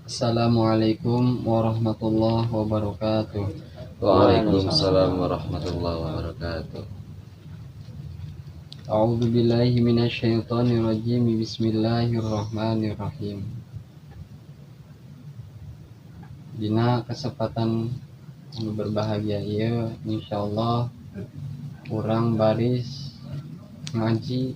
Assalamualaikum warahmatullahi wabarakatuh. Waalaikumsalam warahmatullahi wabarakatuh. A'udzu billahi minasyaitonir rajim. Bismillahirrahmanirrahim. Dina kesempatan anu berbahagia ieu insyaallah urang baris ngaji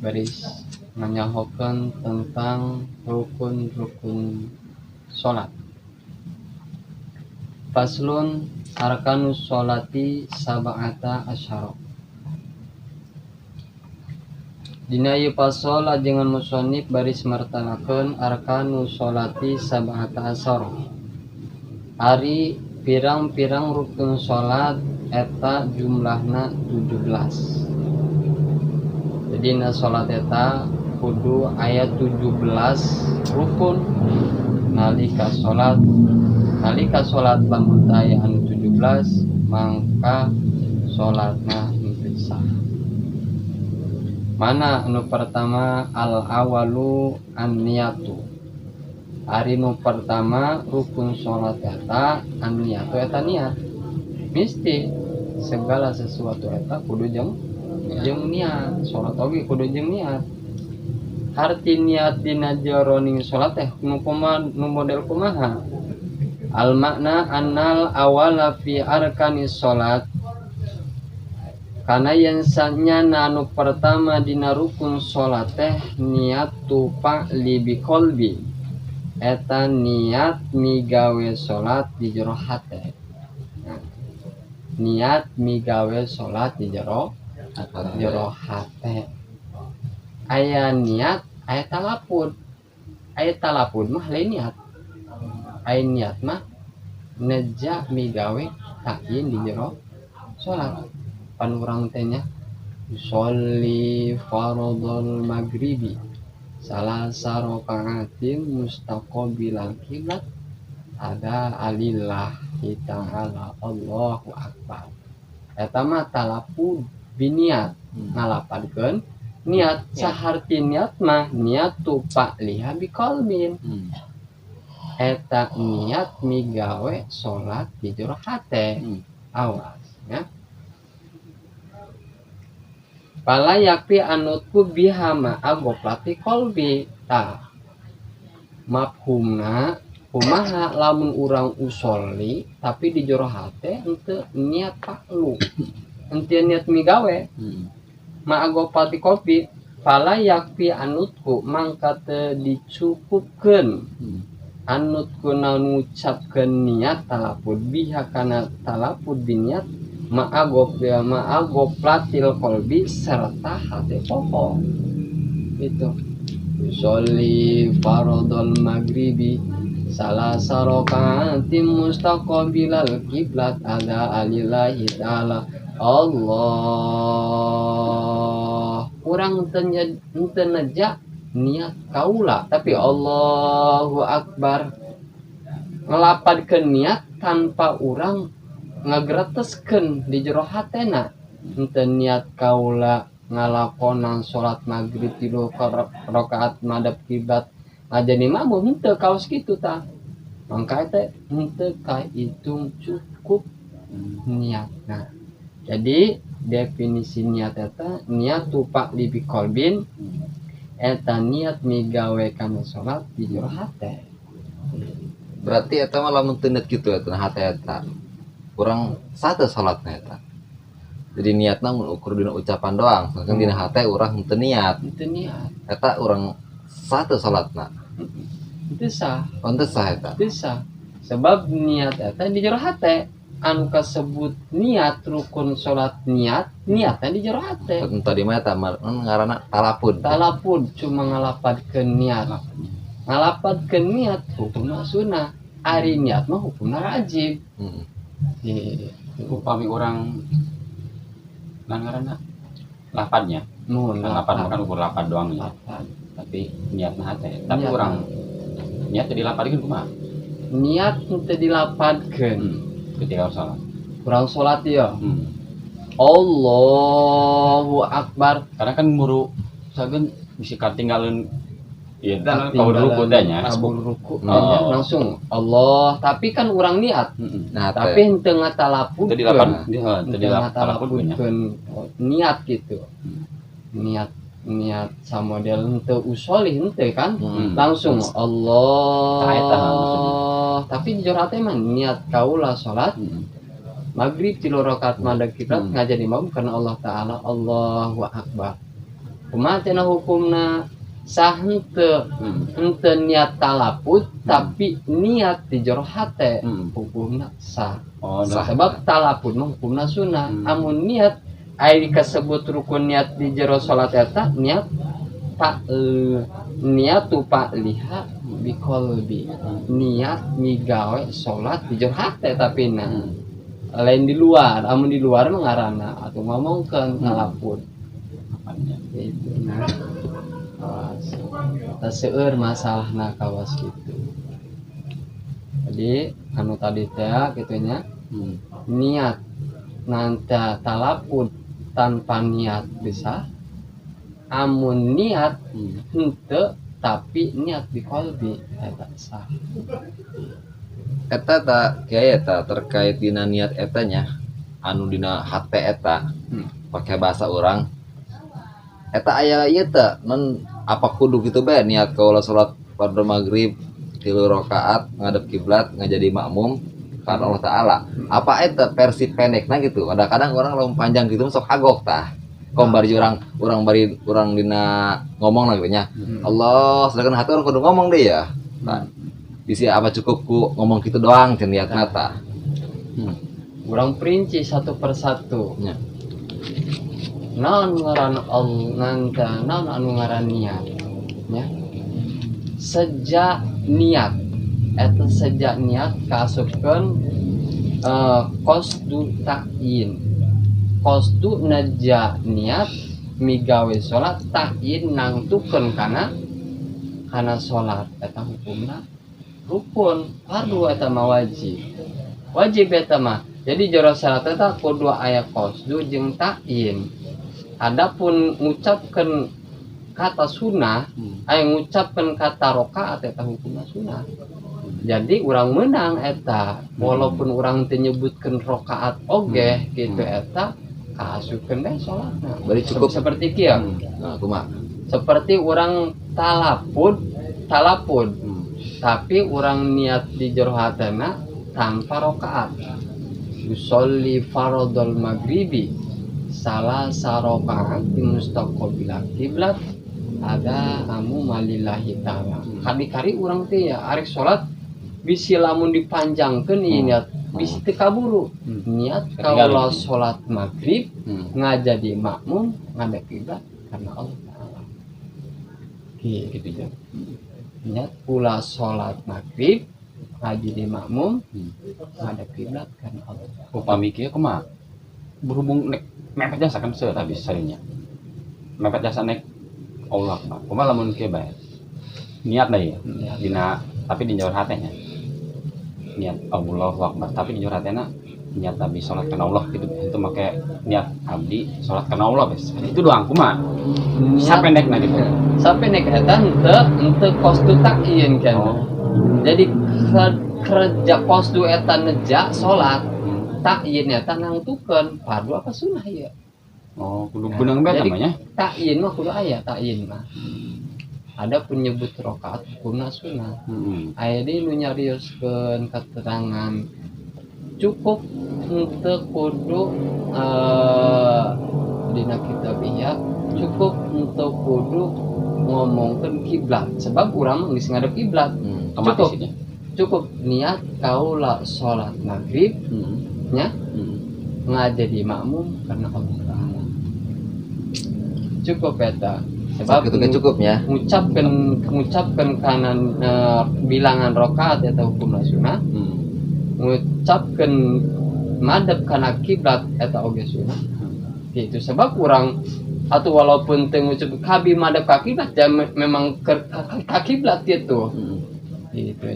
baris nganyahokeun tentang rukun-rukun salat. Faslun arkanus sholati sab'ata asyara. Dina ieu pasol ajengan musannif baris martanakeun arkanus sholati sab'ata asyara. Ari pirang-pirang rukun salat eta jumlahna 17. Jadi na salat eta kudu aya 17 rukun nalika salat lamun aya anu 17 mangka salatna henteu sah. Mana anu pertama al awalu an niyatu. Ari nu pertama rukun salat eta an niyatu eta niat. Misti segala sesuatu eta kudu jeung niat. Salat oge kudu jeung niat. Arti niat dina jroning salat teh nu model kumaha? Al makna annal awala fi arkanis salat. Kana yen sanyana anu pertama dina rukun salat teh niatu fa'li biqalbi. Eta niat migawe salat di jero hate. Niat migawe salat di jero hate. Aya niat, aya talapud. Aya talapud mah lain niat. Aya niat mah neja migawe takin di jero salat. Pan urang teh nya sholli fardhul maghribi salasa rakaatin mustaqbilal qiblat ada alillahi ta'ala Allahu akbar. Eta mah talapud biniat ngalapadkeun niat. Saharti niat mah niatu fa'liha biqalbin. Eta niat migawe salat di jero hate. Awas ya. Pala yakti anutku biha ma'a goplati qalbi. Tah mafhumna kumaha lamun urang usolli tapi di jero hate henteu niat paklu, henteu niat migawe ma'a goplati qalbi. Pala yakti anutku mangka teu dicukupkeun anutku naon ngucapkeun niat talapud biha kana talapud biniat ma'a goplatil qalbi serta hate pokok. Itu sholli fardhul maghribi salasa rakaatin mustaqbilal qiblat ada alillahi ta'ala Allah. Urang henteu neja niat kaula tapi Allahu akbar. Ngalapadkeun niat tanpa urang ngagereteskeun di jero hatena. Henteu niat kaula ngalakonan salat maghrib 3 rakaat madhep kiblat ngajeni makmum henteu kaos kitu tah. Mangka teh henteu kahitung cukup niatna. Jadi definisi niat eta niatu fa'li biqalbin eta niat migawe kana salat di jero hate. Berarti eta mah lamun teu niat kitu eta hate eta. Urang sate salatna eta. Jadi niatna mun ukur dina ucapan doang, sedangkan dina hate urang henteu niat. Eta urang sate salatna. Henteu sah. Henteu sah eta. Henteu sah. Sebab niat eta di jero hate. Anu kasebut niat rukun salat niatna di jero hate. Tadi mah eta ngaranna talapud. Talapud cuma ngalapadkeun niat. Ngalapadkeun niat hukumna sunnah. Ari niat mah hukumna wajib. Upami orang ngaranna lapadnya. Lapad makan ukur lapad doang ya. Tapi niatna hate. Tapi orang niat teu dilapadkeun kumaha? Niat teu dilapadkeun ketika salat. Urang salat ya. Allahu akbar. Karena kan muru sageun bisi katinggalin Iya, dan kau ruku tanya. kabul ruku Oh. langsung Allah, tapi kan orang niat. Nah, Tapi henteu ngatalapun. Tadi 8 dia tadi Henteu 8 punya. ngatalapun niat gitu. Niat sama model henteu usoli henteu kan. Langsung Allah. Nah, eta maksudnya. Tapi jujur hati mah niat kaula salat maghrib 3 rakaat madeg kiblat ngajadi imam karena Allah taala Allahu akbar. Kumaha cenah hukumna sah henteu niat talaput tapi niat di jero hate hukumna sah. Oh, Sah. Sebab talaput mah hukumna sunnah. Amun niat aya disebut rukun niat di jero salat eta niat niatu liha biqalbi. Niat migawe salat di jero hate tapi lain di luar, amun di luar mah ngaranna atuh ngomongkeun talaput. Itu nah. Kita seueur masalahna kawas gitu. Jadi anu tadi teh gitunya niat nanti talaput tanpa niat bisa. Amun niat henteu tapi niat di qalbi eta sah. Eta tak kieu eta terkait dina niat etanya anu dina hate eta pakai bahasa orang eta aya ieu teh non apa kudu gitu bae niat kaula salat pada maghrib 3 rakaat ngadep kiblat ngajadi makmum karena Allah taala apa eta versi pendekna gitu kadang-kadang orang lamun panjang gitu sok agok tah bari urang dina ngomong lah nya Allah sedangkan hati orang kudu ngomong deh ya nah, bisa apa cukup ku ngomong gitu doang cenah niatna tah Urang perinci satu persatu. nya Naon ngaran Allah naon anu ngaran niat nya sejak niat eta sejak niat kaasupkeun qasdu ta'yin qasdu naja niat migawe salat ta'yin nangtukeun kana salat eta hukumna rukun fardu eta mah wajib eta mah jadi jero salat eta kudu aya qasdu jeung ta'yin. Adapun ngucapkeun kata sunnah, aya ngucapkeun kata rakaat eta hukumna sunnah. Jadi urang menang eta, walaupun urang teu nyebutkeun rakaat oge gitu eta kaasukeun bae salatna. Bari cukup seperti kieu. nah kumaha Seperti urang talaput, tapi urang niat di jero hatena tanpa rakaat. Yusolli fardhul maghribi salah sarokaat di mustaqbilah kiblat ada amu malillahi ta'ala. Kari-kari urang teh ya arek salat bisi lamun dipanjangkeun ieu niat bisi teu kaburu. Niat kaula salat maghrib ngajadi makmum ngadep kiblat karena Allah taala. Gitu ya. Niat pula salat maghrib ngajadi makmum ngadep kiblat karena Allah. Upami kieu kumaha? Berhubung nek mepet jasa kan seueur habis sarinya. Mepet jasa nek Allah Akbar. Kumaha lamun kieu bae? Niat da ya. Dina tapi di jauh hatenya. Niat Allahu Akbar tapi di jauh hatena niat abdi salat kana Allah gitu. Itu make niat abdi salat kana Allah bes. Itu doang kumaha? Sapendekna gitu. Sampai nek eta henteu qasdu ta'yin kan. Jadi kerja qasdu eta neja salat ta'yin eta nangtukeun fardu apa sunnah ya. Oh, kudu beunang bae namanya. Ta'yin mah kudu aya ta'yin mah. Ada penyebut rakaat hukumna sunnah. Aya deui nu nyarioskeun keterangan cukup henteu kudu dina kitabiyah cukup henteu kudu ngomongkeun kiblat sebab urang geus ngadep kiblat. Cukup niat kaula salat maghrib nya ngajadi makmum karena Allah taala. Cukup eta sebab itu cukupnya ngucapkeun kana bilangan rakaat eta hukumna sunnah. Ngucapkeun madhep kana kiblat eta oge sunnah. Gitu sebab urang atau walaupun teu ngucap kabi madhep ka kiblat ya memang ka kiblat gitu. Gitu.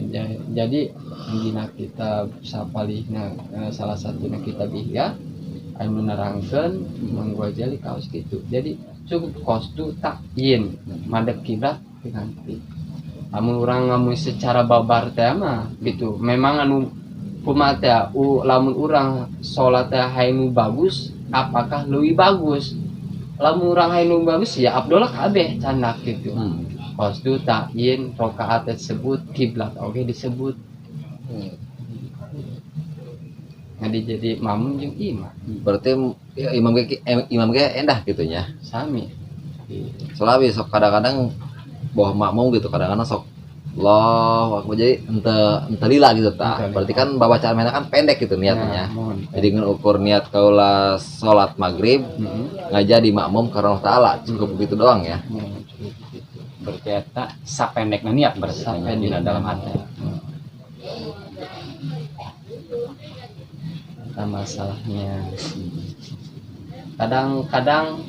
Jadi dina kitab sapalihna salah satunya kitab Ihya anu nerangkeun Mangghazali kaos gitu. Jadi cukup qasdu ta'yin madhep kiblat pikanti. lamun urang ngamun secara babar teh mah gitu memang anu kumaha teh lamun urang salat teh hayu bagus apakah leuwih bagus lamun urang hayu bagus ya abdullah kabeh candak gitu qasdu ta'yin rakaat tersebut kiblat oge disebut ngadi jadi makmum jeung imam berarti ya, imam ge endah gitu nya sami soalnya sok kadang-kadang bawah makmum gitu kadang-kadang sok Allahu Akbar jadi ente lila gitu tak berarti kan bacaan mana kan pendek gitu niatnya jadi ngukur niat kaula salat maghrib ngaja di makmum karena Allah Ta'ala cukup begitu doang ya berarti eta sapendekna niat berarti dina dalam hati nah, masalahnya kadang-kadang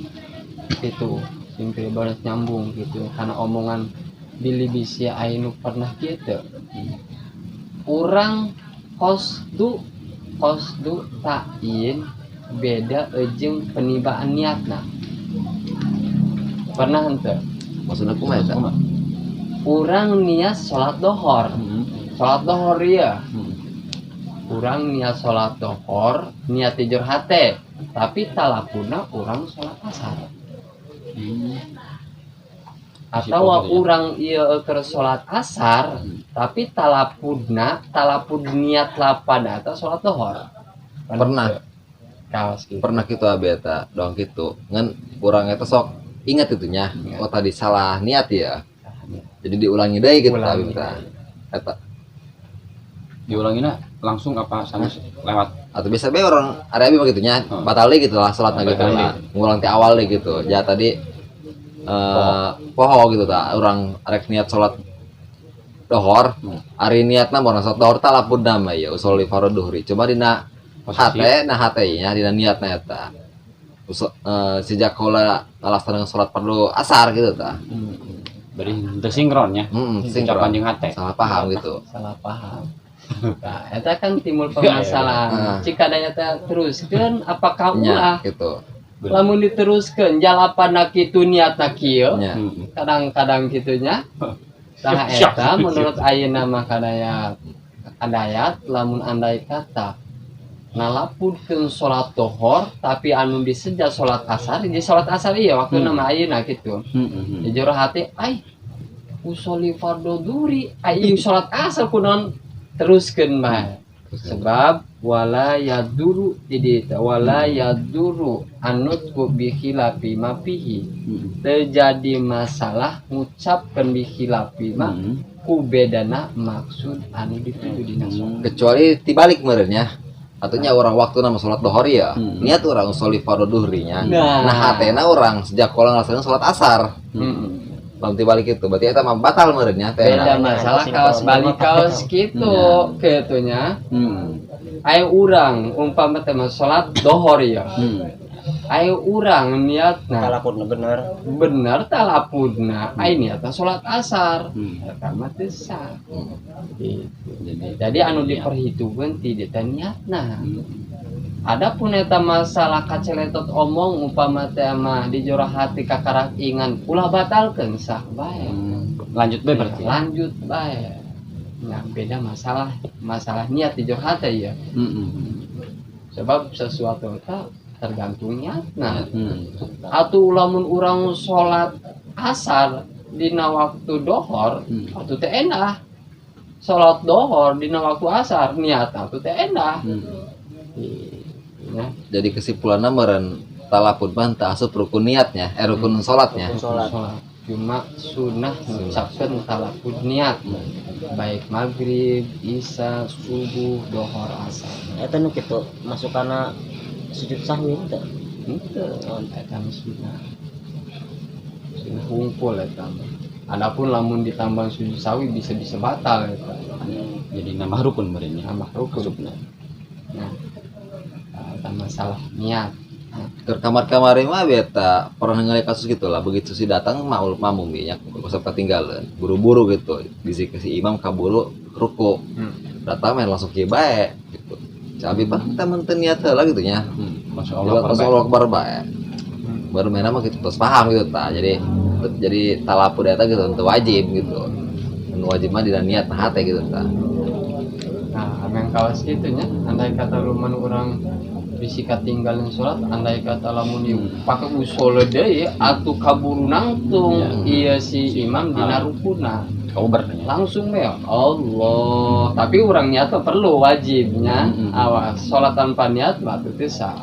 itu simpel banget nyambung gitu karena omongan Billy bisi ainu pernah gitu orang qasdu ta'yin beda jeung penibaan niatna pernah henteu maksudnya kumaha eta urang niat salat dohor ieu urang niat salat dohor niat di jeur hate tapi talapuna urang salat asar atau urang ieu keur salat asar tapi talapud niat lapada eta salat dohor pernah kaos gitu pernah gitu abi eta doang gitu ngan urang eta sok ingat itunya oh tadi salah niat ya jadi diulangi deui gitu abi eta diulangina langsung apa sama lewat atau biasa be orang area abi begitunya batal deui gitu lah salatna gitu lah ngulang ti awal deui gitu ya tadi poho gitu tak orang rek niat sholat dohor hari niatna mau sholat dohor tak lapun nama ya usul li fardhu duhri cuma dina hate nya dina niatna eta sejak kaula laksanakeun sholat fardu asar gitu tak bari teu sinkronnya sinkron jeung hate salah paham gitu salah paham nah eta kan timbul permasalahan jika daya teh teruskeun apakah ulah gitu lamun diteruskeun jalapana kitu niatna kieu kadang-kadang kitunya tah eta menurut ayeuna mah kadayat lamun andai kata nalapudkeun salat dohor tapi anu diseja salat asar di salat asar ieu waktuna mah ayeuna kitu di jero hati ai usolli fardhu duhri ai salat asar kunaon teruskeun mah sebab wala yaduru anutku bikhilafi ma fihi terjadi masalah ngucapkeun bikhilafi ma ku bedana maksud anu dituju dina kecuali tibalik meureunnya atunya orang waktu nama salat dohor ya niat orang sholli fardhu duhrinya nah hatena orang sejak kolang ngelaksanakeun salat asar lamun tibalik itu berarti eta mah batal meureunnya teh beda masalah kaos balik kaos kitu kitunya ayo urang umpama teh salat dohor ya ayo urang niatna talapudna bener talapudna ayo niatna salat asar eta mah teu sah jadi anu diperhitungkeun ti dieu niatna adapun eta masalah kaceletot omong umpama teh mah di jero hati kakarak ingan ulah batalkeun sah bae lanjut bae berarti lanjut bae nah beda masalah niat di jero hati ya sebab sesuatu eta tergantung niatna atuh lamun urang salat asar dina waktu dohor atuh teh endah salat dohor dina waktu asar niat atuh teh endah jadi kesimpulanna meureun talapud mah teu asup rukun niatnya rukun salatnya cuma sunnah mengucapkeun talapud niat baik maghrib, isya, subuh, dohor, asar eta nu kitu masukana sujud sahwi teh henteu eta sunnah hungkul eta adapun lamun ditambah sujud sahwi bisa batal eta jadi nambah rukun meureun nambah rukun nah masalah niat ke kamar-kamar mah beta pernah ngali kasus gitu lah begitu si datang maul mamum nya usap ketinggalan buru-buru gitu bisi ke si imam kaburu ruku datang main langsung kieu bae gitu cabi pan kita menten niat heula gitu nya masyaallah akbar bae baru main mah gitu terus paham gitu ta jadi talapud eta gitu teu wajib gitu anu wajib mah dina niat nah hate gitu tah. Nah, yang kawas gitunya, andai kata luman orang bisi katinggalin sholat, andai kata lamun pakai usul deui atuh kaburu nangtung iya si imam dina rukuna. Kau bertanya. Langsung ya Allah. Tapi orang niat mah perlu wajibnya. Awas, sholat tanpa niat berarti itu sah.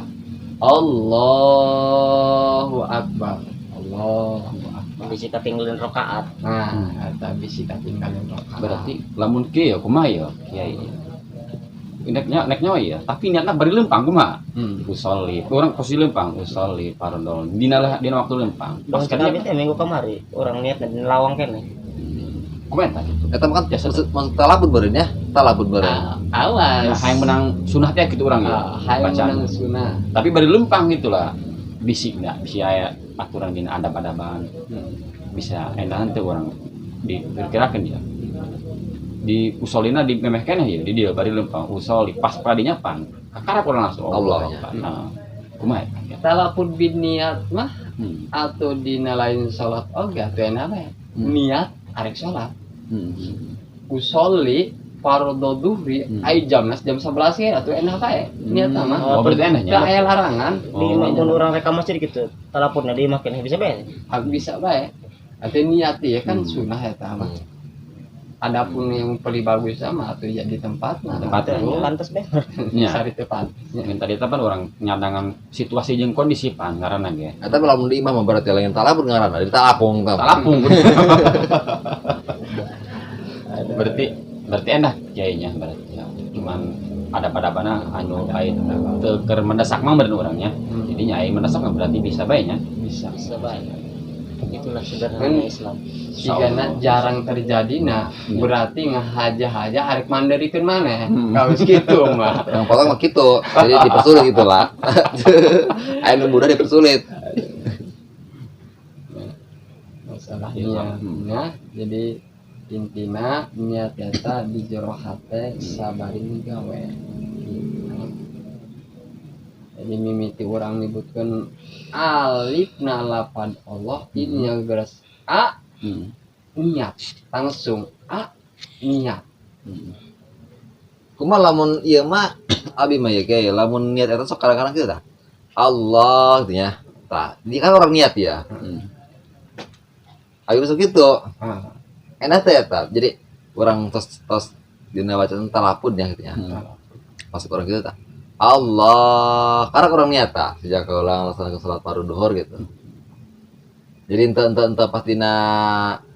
Allahu Akbar. Allahu Akbar. Bisa ketinggalan rakaat. Nah, eta bisi katinggalin rakaat. Berarti lamun kieu kumaha ya kiai. Neknya ya, tapi niatna bari lempang kumaha? Usolli. Urang posisi lempang, usolli parodol. Dina waktu lempang. Pas kami teh minggu kemari, orang niat dan lawang kene. Komentar gitu. Eta mah kan maksud talabut beureun ya, talabut beureun. Awas. Nah, hayang menang sunah teh gitu urang ya. Hayang Bacaan. menang sunah. Tapi bari lempang gitulah. Bisi aya aturan dina adab-adaban. Bisa endahan teh urang diperkirakeun ya. Di usolina di memehkeun ya di dia bari lempang usoli pas padinya pan. Kakarap urang langsung Allah. Nah, kumaha ya? Talapun bin niat mah atau dina lain sholat oge atuh enak we. Niat arek sholat. Usolli fardhu dhuhri ai jam 11 ge atuh enak bae. Niat mah. Oh, berarti enaknya. Teu aya larangan. Di mun urang rek ka masjid gitu, talapunna di makin bisa bae. Hak bisa bae. Atuh niat ya kan sunah eta mah. Adapun yang paling bagus sama atuh ya di tempatna. Tempatnya. Pantes bae. Nya. Sari tepat. Yang tadi kan orang nyadangan situasi jeung kondisi pan ngaranna ge. Eta lamun di imam mah berarti lain talabut ngaranna, di talapung tah. Talapung. berarti enak kiainya berarti ya. Cuman ada pada anu aya teu keur mendesak mah bener urangnya. Jadinya aya mendesak mah berarti bisa bae nya. Bisa. Bisa bae. Itulah sederhana Islam. Sigana jarang terjadi nah berarti ngahaja-haja harek mandarikeun maneh. Kaos kitu mah. Yang potong mah gitu, jadi dipersulit gitu lah. Aya nu mudah dipersulit. Masalah niatnya jadi intina niat eta di jero hate sabari gawe. Jadi mimiti orang nyebutkan alif na lapan Allah ini yang geras a niat langsung a niat. Kumaha lamun ieu mah abi mah ya kayak lamun niat eta sok kadang-kadang kitu tah. Allah gitu nya. Tah, dia kan orang niat ya. Abi masuk gitu. Enak teh eta. Jadi orang tos dina bacaan talapun ya gitu ya. Masuk orang gitu tah. Allah, karena orang niat tak sejak ulang laksanakan salat fardu duhur gitu. Jadi ente pas dina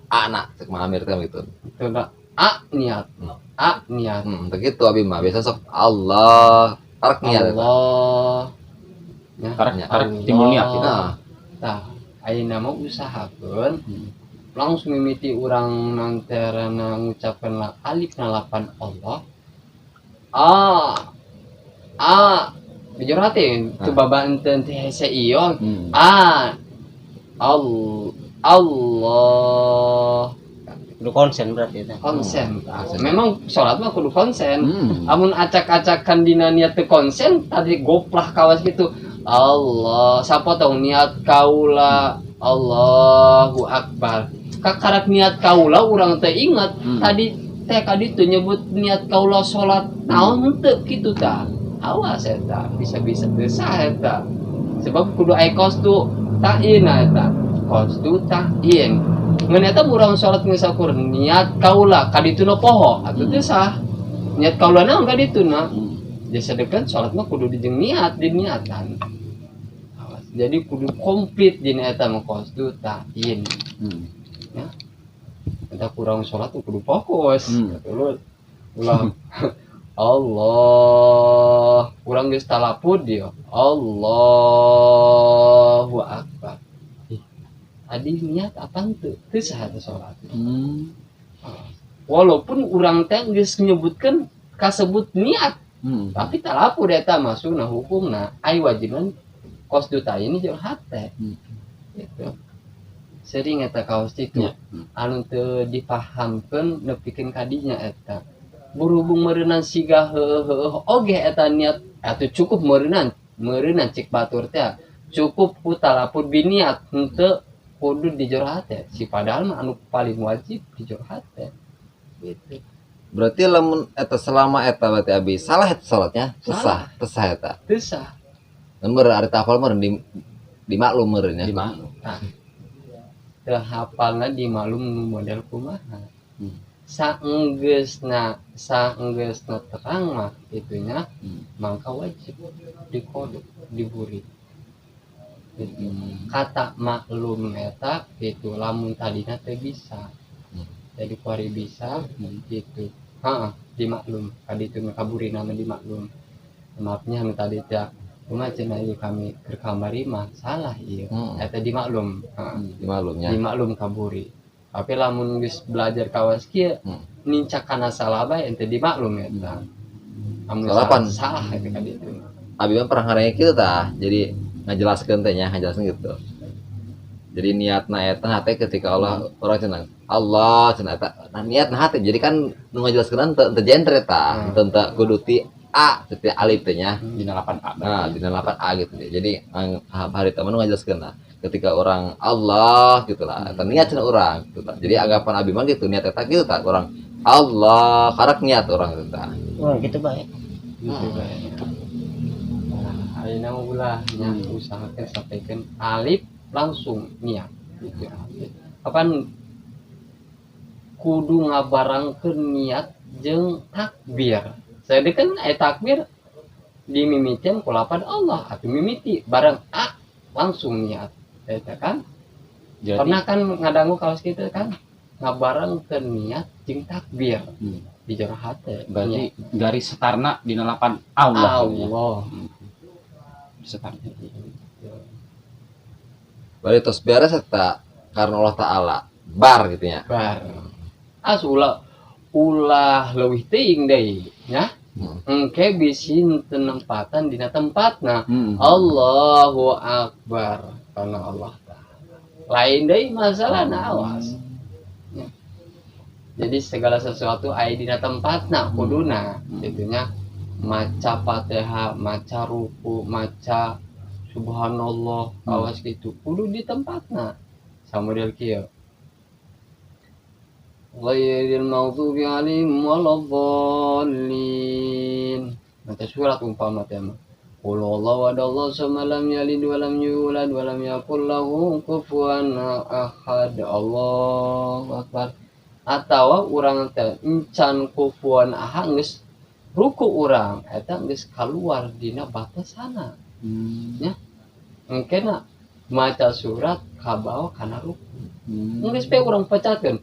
anak cek Mahamir kan gitu. Coba a niat, a niat. Ente gitu abi mah biasa sok Allah, karek niat. Allah. Ya, Karek timbul niat gitu. Tah, ayeuna mah usahakeun langsung mimiti urang nanterana ngucapkeun alif na lapan Allah. Jujur hati, coba bantu hese iyo. Allah. Kudu konsen berarti itu. Konsen. Memang sholat mah kudu konsen. Amun acak-acakan dina niat teu konsen, tadi goplah kawas gitu. Allah, siapa tahu niat kaula Allahu Akbar. Kakarak niat kaula urang teh ingat. Tadi teh kaditu nyebut niat kaula sholat naon henteu kitu tah. Awas eta bisa-bisa teu sah eta. Sebab kudu aya qasdu ta'in eta. Qasdu ta'in. Ngan eta urang salat ngesakur niat kaula kadituna poho atuh teu sah. Niat kaula naon kadituna? Jadi sedekan salat mah kudu dijeng niat diniatan. Awas. Jadi kudu komplit dina eta mah qasdu ta'in. Ya. Eta kurang salat kudu fokus. Terus ulang Allah, kurang geus talapud dia. Allahu Akbar. Adi niat apaan tuh? Teu saha teh salat. Walaupun urang teh geus nyebutkeun kasebut niat, tapi talapud eta mah sunah hukumna ai wajibna qasdu ta'in jeung hate. Gitu. Sering eta kaos itu. Anu teu dipahamkeun nepikeun kadinya eta. Berhubung meureunan siga heueuh oge eta niat atuh cukup meureunan cik batur teh cukup ku talapud biniat henteu kudu di jero hate si padahal mah anu paling wajib di jero hate gitu. Berarti lamun eta selama eta berarti abi salah eta salatnya Salah. tesah eta. Teu sah. Lemur ari tafal meureun di maklum meureun ya. Di mana? Nah, teu hafalna di malum nu model kumaha. Saenggeusna terang mah itunya mangka wajib dikodok diburi. Gitu. Kata maklum eta itu lamun tadina teh bisa. Jadi kuari bisa gitu. Di maklum. Tadi itu kaburi nama di maklum. Maafnya anu tadi teh cuma cenah ieu kami keur kamari mah salah ieu. Eta di maklum. Di maklumnya. Di maklum kaburi. Tapi lamun geus belajar kawas kieu nincak kana salah bae ente di maklum eta. Amun Salapan. salah eta ka ditu. Abi mah pernah ngareng kitu tah. Jadi ngajelaskeun teh nya, ngajelaskeun gitu. Jadi niatna eta hate ketika Allah orang cenah Allah cenah eta nah niatna hate. Jadi kan nu ngajelaskeun teu jentre tah, teu kudu ti A, teu alif teh nya. Dina 8A. Nah, dina 8A gitu ya. Jadi hari teman ngajelaskeun nah ketika orang Allah gitu lah, eta niat cenah urang gitu lah. Jadi anggapan abi mah gitu niat eta gitu tah orang Allah karak niat orang gitu tah. Oh, gitu baik. Gitu bae. Nah, ayeuna ulah nya usahakeun sampaikeun alif langsung niat gitu. Kapan kudu ngabarangkeun niat jeung takbir. Saya kan takbir dimimikeun ku lapan Allah atuh mimiti bareng langsung niat. Eta kan Jadi pernah kan ngadangu kaos kitu kan ngabarengkeun niat jeung takbir di jero hate. berarti garis setarna dina 8 Allah. Allah. Setarna. Bari tos beres eta karena Allah taala bar gitu nya. Bar. Ulah leuwih teuing deui nya. Engke bisin tenempatan dina tempatna. Allahu Akbar karena Allah Ta'ala. Lain deui masalahna awas. Ya. Jadi segala sesuatu aya dina tempatna kuduna gitunya maca Fatihah, maca ruku, maca subhanallah awas gitu kudu di tempatna. Samodel kieu. Ghairil maghdubi 'alaihim waladdallin. Maca surat umpama teh mah. Qul huwallahu ahad Allahu samad lam yalid wa lam yulad wa lam yakul lahu kufuwan ahad. Allahu akbar. Atawa urang teh encan kufuwan ahad geus ruku urang eta geus kaluar dina batasana. Ya. Engkena maca surat kabawa kana ruku. Geus pe urang pecatkeun.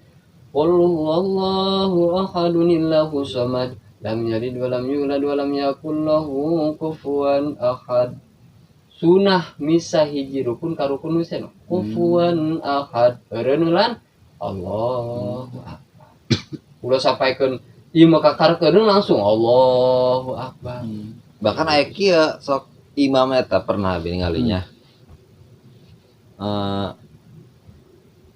Qul huwallahu ahadunillahu samad lam yalid wa lam yulad wa lam yakul lahu kufuwan ahad. Sunah misa hiji rukun ka rukun nu seno. Kufuwan ahad. Eureun Allahu Akbar. Udah sampaikeun ieu mah kakarkeun langsung Allahu Akbar. Bahkan aya kieu sok imam eta pernah ngalinya.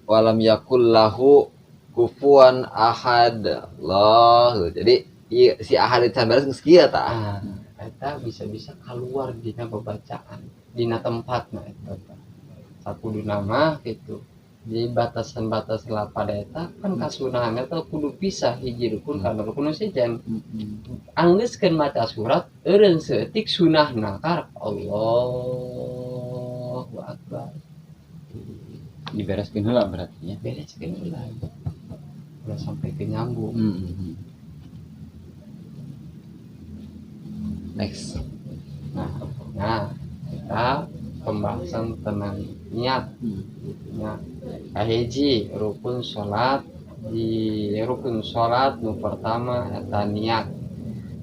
Walam yakul lahu kufuwan ahad Allah. Jadi si ahad itu beres geus kieu tah. Eta bisa-bisa keluar dina babacaan dina tempatna eta. Sakuduna mah kitu. Di batasan-batasan lapada eta kan kasunahan eta kudu pisah hiji rukun kana rukun sejen. Anggeuskeun maca surat eureun seutik sunahna karep Allahu Akbar. Dibereskeun heula berarti ya. Bereskeun heula. Udah sampai ke nyambung. Next. Nah, kita pembahasan tentang niat. Nah, kahiji rukun sholat di rukun sholat nu pertama eta niat.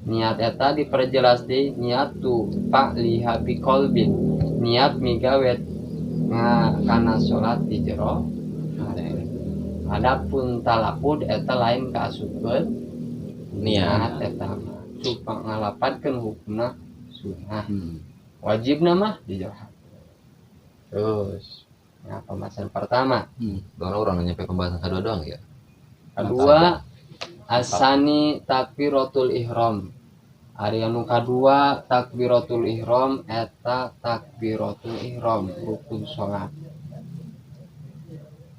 Niat eta diperjelas di niat tu pak liha bi qalbin. Niat migawet kana sholat di jero. Adapun talapud eta lain kaasupkeun niat eta mah supaya ngalapadkeun hukumna sunnah. Wajibna mah di jero. Terus ya pembahasan pertama. Doang orang nyampe pembahasan kedua doang ya. Kedua asani takbiratul ihram. Ari anu kadua takbiratul ihram eta takbiratul ihram rukun salat.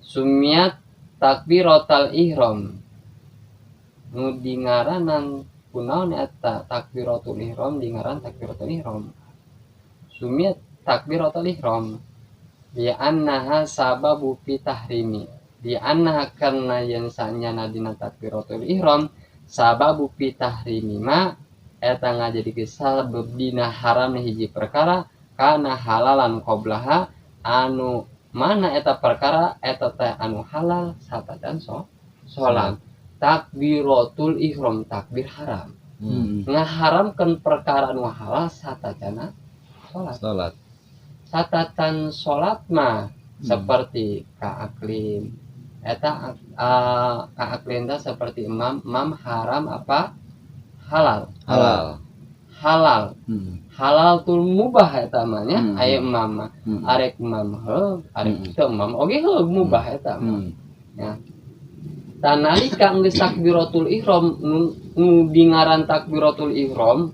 Sumiat takbiratul ihram nu dingaranan kunaon eta takbiratul ihram dingaran takbiratul ihram. Sumiat takbiratul ihram di annaha sababu fi tahrimi. Di annaha karna yen sanyana dina takbiratul ihram sababu fi tahrimi ma eta ngajadikeun sabab dina haram hiji perkara kana halalan qablaha anu mana eta perkara eta teh anu halal satajan salat. Takbiratul ihram takbir haram. Ngaharamkeun perkara anu halal satajana salat. Catatan salat mah seperti kaaklin eta kaaklin teh seperti imam haram apa halal halal tul mubah eta mah nya aya imam mah arek imam heug arek teu imam oge heug mubah eta mah nya tanalika geus takbiratul ihram nu dingaran takbiratul ihram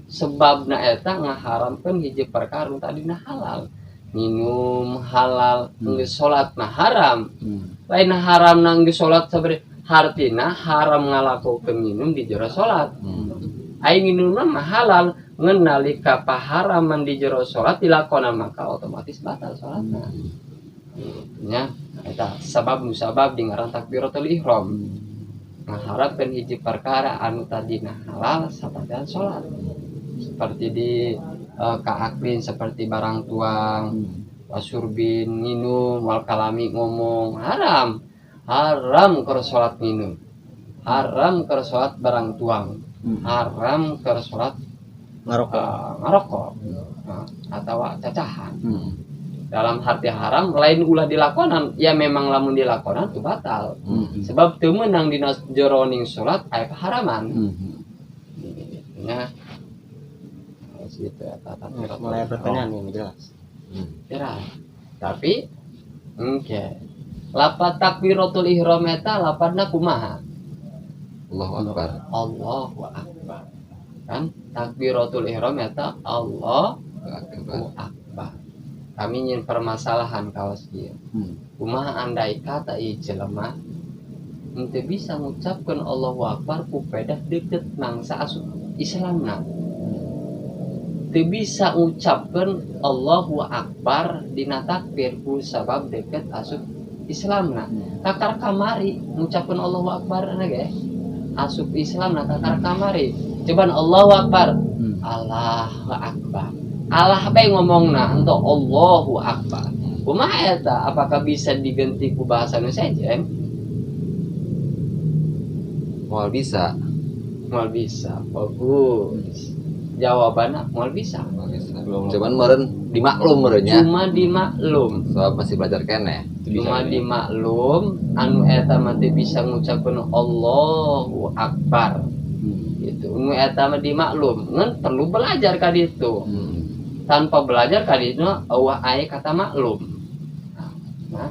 sebabna eta ngaharamkeun hiji perkara tadina halal minum halal geus salat mah haram lain haramna geus salat sabari hartina haram ngalakokeun minum di jero salat ai minumna mah halal ngeun nalika paharaman di jero salat dilakonan maka otomatis batal salatna nya eta sabab musabab dingaran takbiratul ihram ngaharapkeun hiji perkara anu tadina halal satajan salat seperti di kaaklin seperti barang tuang wasurbin minum wal kalami ngomong haram keur salat minum haram keur salat barang tuang haram keur salat ngarokok atau cacahan dalam hati haram lain ulah dilakonan ya memang lamun dilakonan itu batal sebab teu meunang dina jroning salat aya kaharaman nya gitu ya mulai pertanyaan yang jelas jelas tapi lapat takbiratul ihram eta lapatna kumaha Allahu akbar kan takbiratul ihram eta Allahu akbar kami nyin permasalahan kaos ieu kumaha andai kata ieu jelema henteu bisa ngucapkeun Allahu akbar ku pedah deukeut mangsa asup Islamna teu bisa ngucapkeun Allahu akbar dina takbir ku sabab deukeut asup Islamna kakar kamari ngucapkeun Allahu akbar ge asup Islamna kakar kamari cobaan Allahu akbar Allahu akbar Allah bae ngomongna ento Allahu akbar kumaha eta apakah bisa diganti ku bahasa nu sejen moal bisa bagus jawabannya moal bisa cuman meureun dimaklum meureunnya cuma dimaklum soal masih belajar keneh cuma dimaklum anu eta mah teu bisa ngucapkeun Allahu akbar gitu anu eta mah dimaklum ngan perlu belajar ka ditu tanpa belajar ka ditu eueuh aya kata maklum nah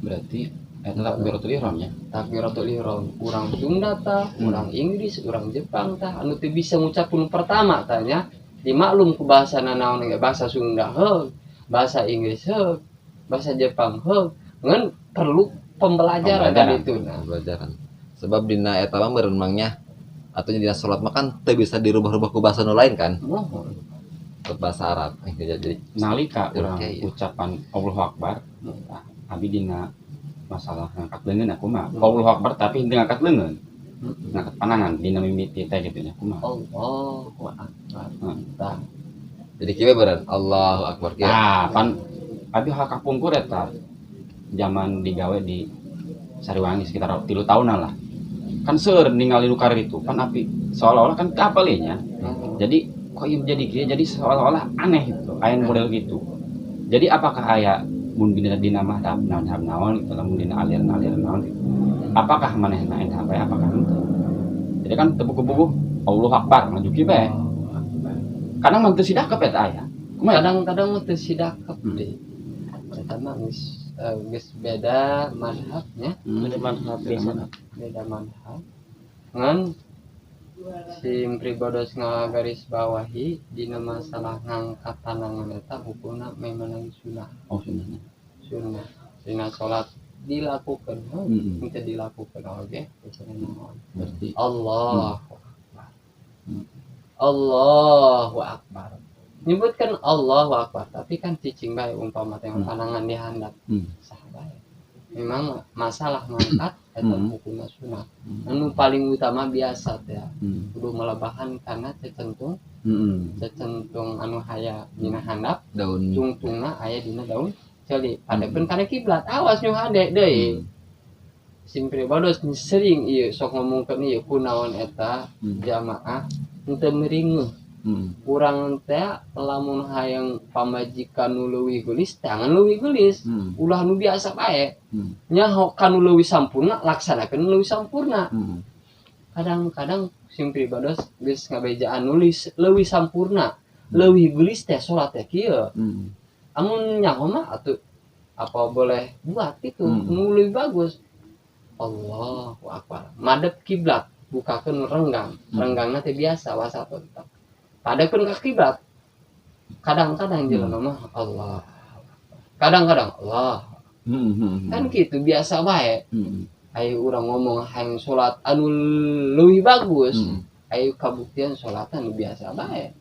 berarti eta takbiratul ihram nya takbiratul ihram urang Sunda tah urang Inggris urang Jepang tah anu teu bisa ngucapkeun pertama tanya dimaklum ku bahasana naon ge bahasa Sunda heug bahasa Inggris heug bahasa Jepang heug ngan perlu pembelajaran tadi itu nah pembelajaran sebab dina eta mah meureun mangnya atunya dina salat mah kan teu bisa dirubah-rubah ku bahasa nu lain kan mohon ke bahasa Arab jadi nalika urang okay, ucapan Allahu akbar abi dina masalah ngangkat leungeun aku mah Allahu akbar tapi henteu ngangkat leungeun ngangkat panangan dina mimiti teh kitu nya kumaha Allahu akbar jadi kieu beureun Allahu akbar kieu pan abi hak kapungkur eta zaman digawe di Sariwangi sekitar 3 tahunan lah kan seueur ningali nu karir itu kan api seolah-olah kan kapalinya jadi kok ieu jadi kieu jadi seolah-olah aneh gitu aya model gitu jadi apakah aya mun dina madhab naon gitu lamun dina aliran naon gitu apakah manehna endah bae apakah henteu jadi kan teu buku-buku Allahu akbar maju kieu bae kadang mah teu sidakep eta aya kumaha kadang-kadang teu sidakep deui eta mah geus beda madhabnya beda madhab ngan sim pribados ngagaris bawahi dina masalah ngangkat panangan eta hukumna memang sunnah oh sunnah dina salat dilakukan kita dilakukan oke Berarti Allahu Akbar. Allahu Akbar. Nyebutkan Allahu Akbar, tapi kan cicing bae umpama teh panangan di handap. Sah bae. Memang masalah mangkat eta hukumna sunat. Anu paling utama biasa teh kudu melebahan karena cecentung anu haya dina handap, daun tungtungna aya dina daun ceuli. Padekeun kana kiblat, awas nyuh hade deui. Sim pribados sering ieu sok ngomongkeun ieu kunaon eta jamaah henteu meringeuh. Urang teh lamun hayang pamajikan nu leuwih geulis jangan leuwih geulis. Ulah nu biasa bae. Nya kanu leuwih sampurna laksanakeun leuwih sampurna. Kadang-kadang sim pribados geus ngabejaan nulis leuwih sampurna, leuwih geulis teh salat teh kieu. Amun nyaho mah atuh apa boleh buat gitu, nu leuwih bagus. Allahu Akbar. Madep kiblat, bukakeun renggang. Renggangna teh biasa wasato tetap. Padekeun ka kiblat. Kadang-kadang jelema mah Allah. Kadang-kadang Allah. Kan gitu biasa bae. Ayo urang ngomong hayang salat anu leuwih bagus. Ayo kabuktian salat anu biasa bae.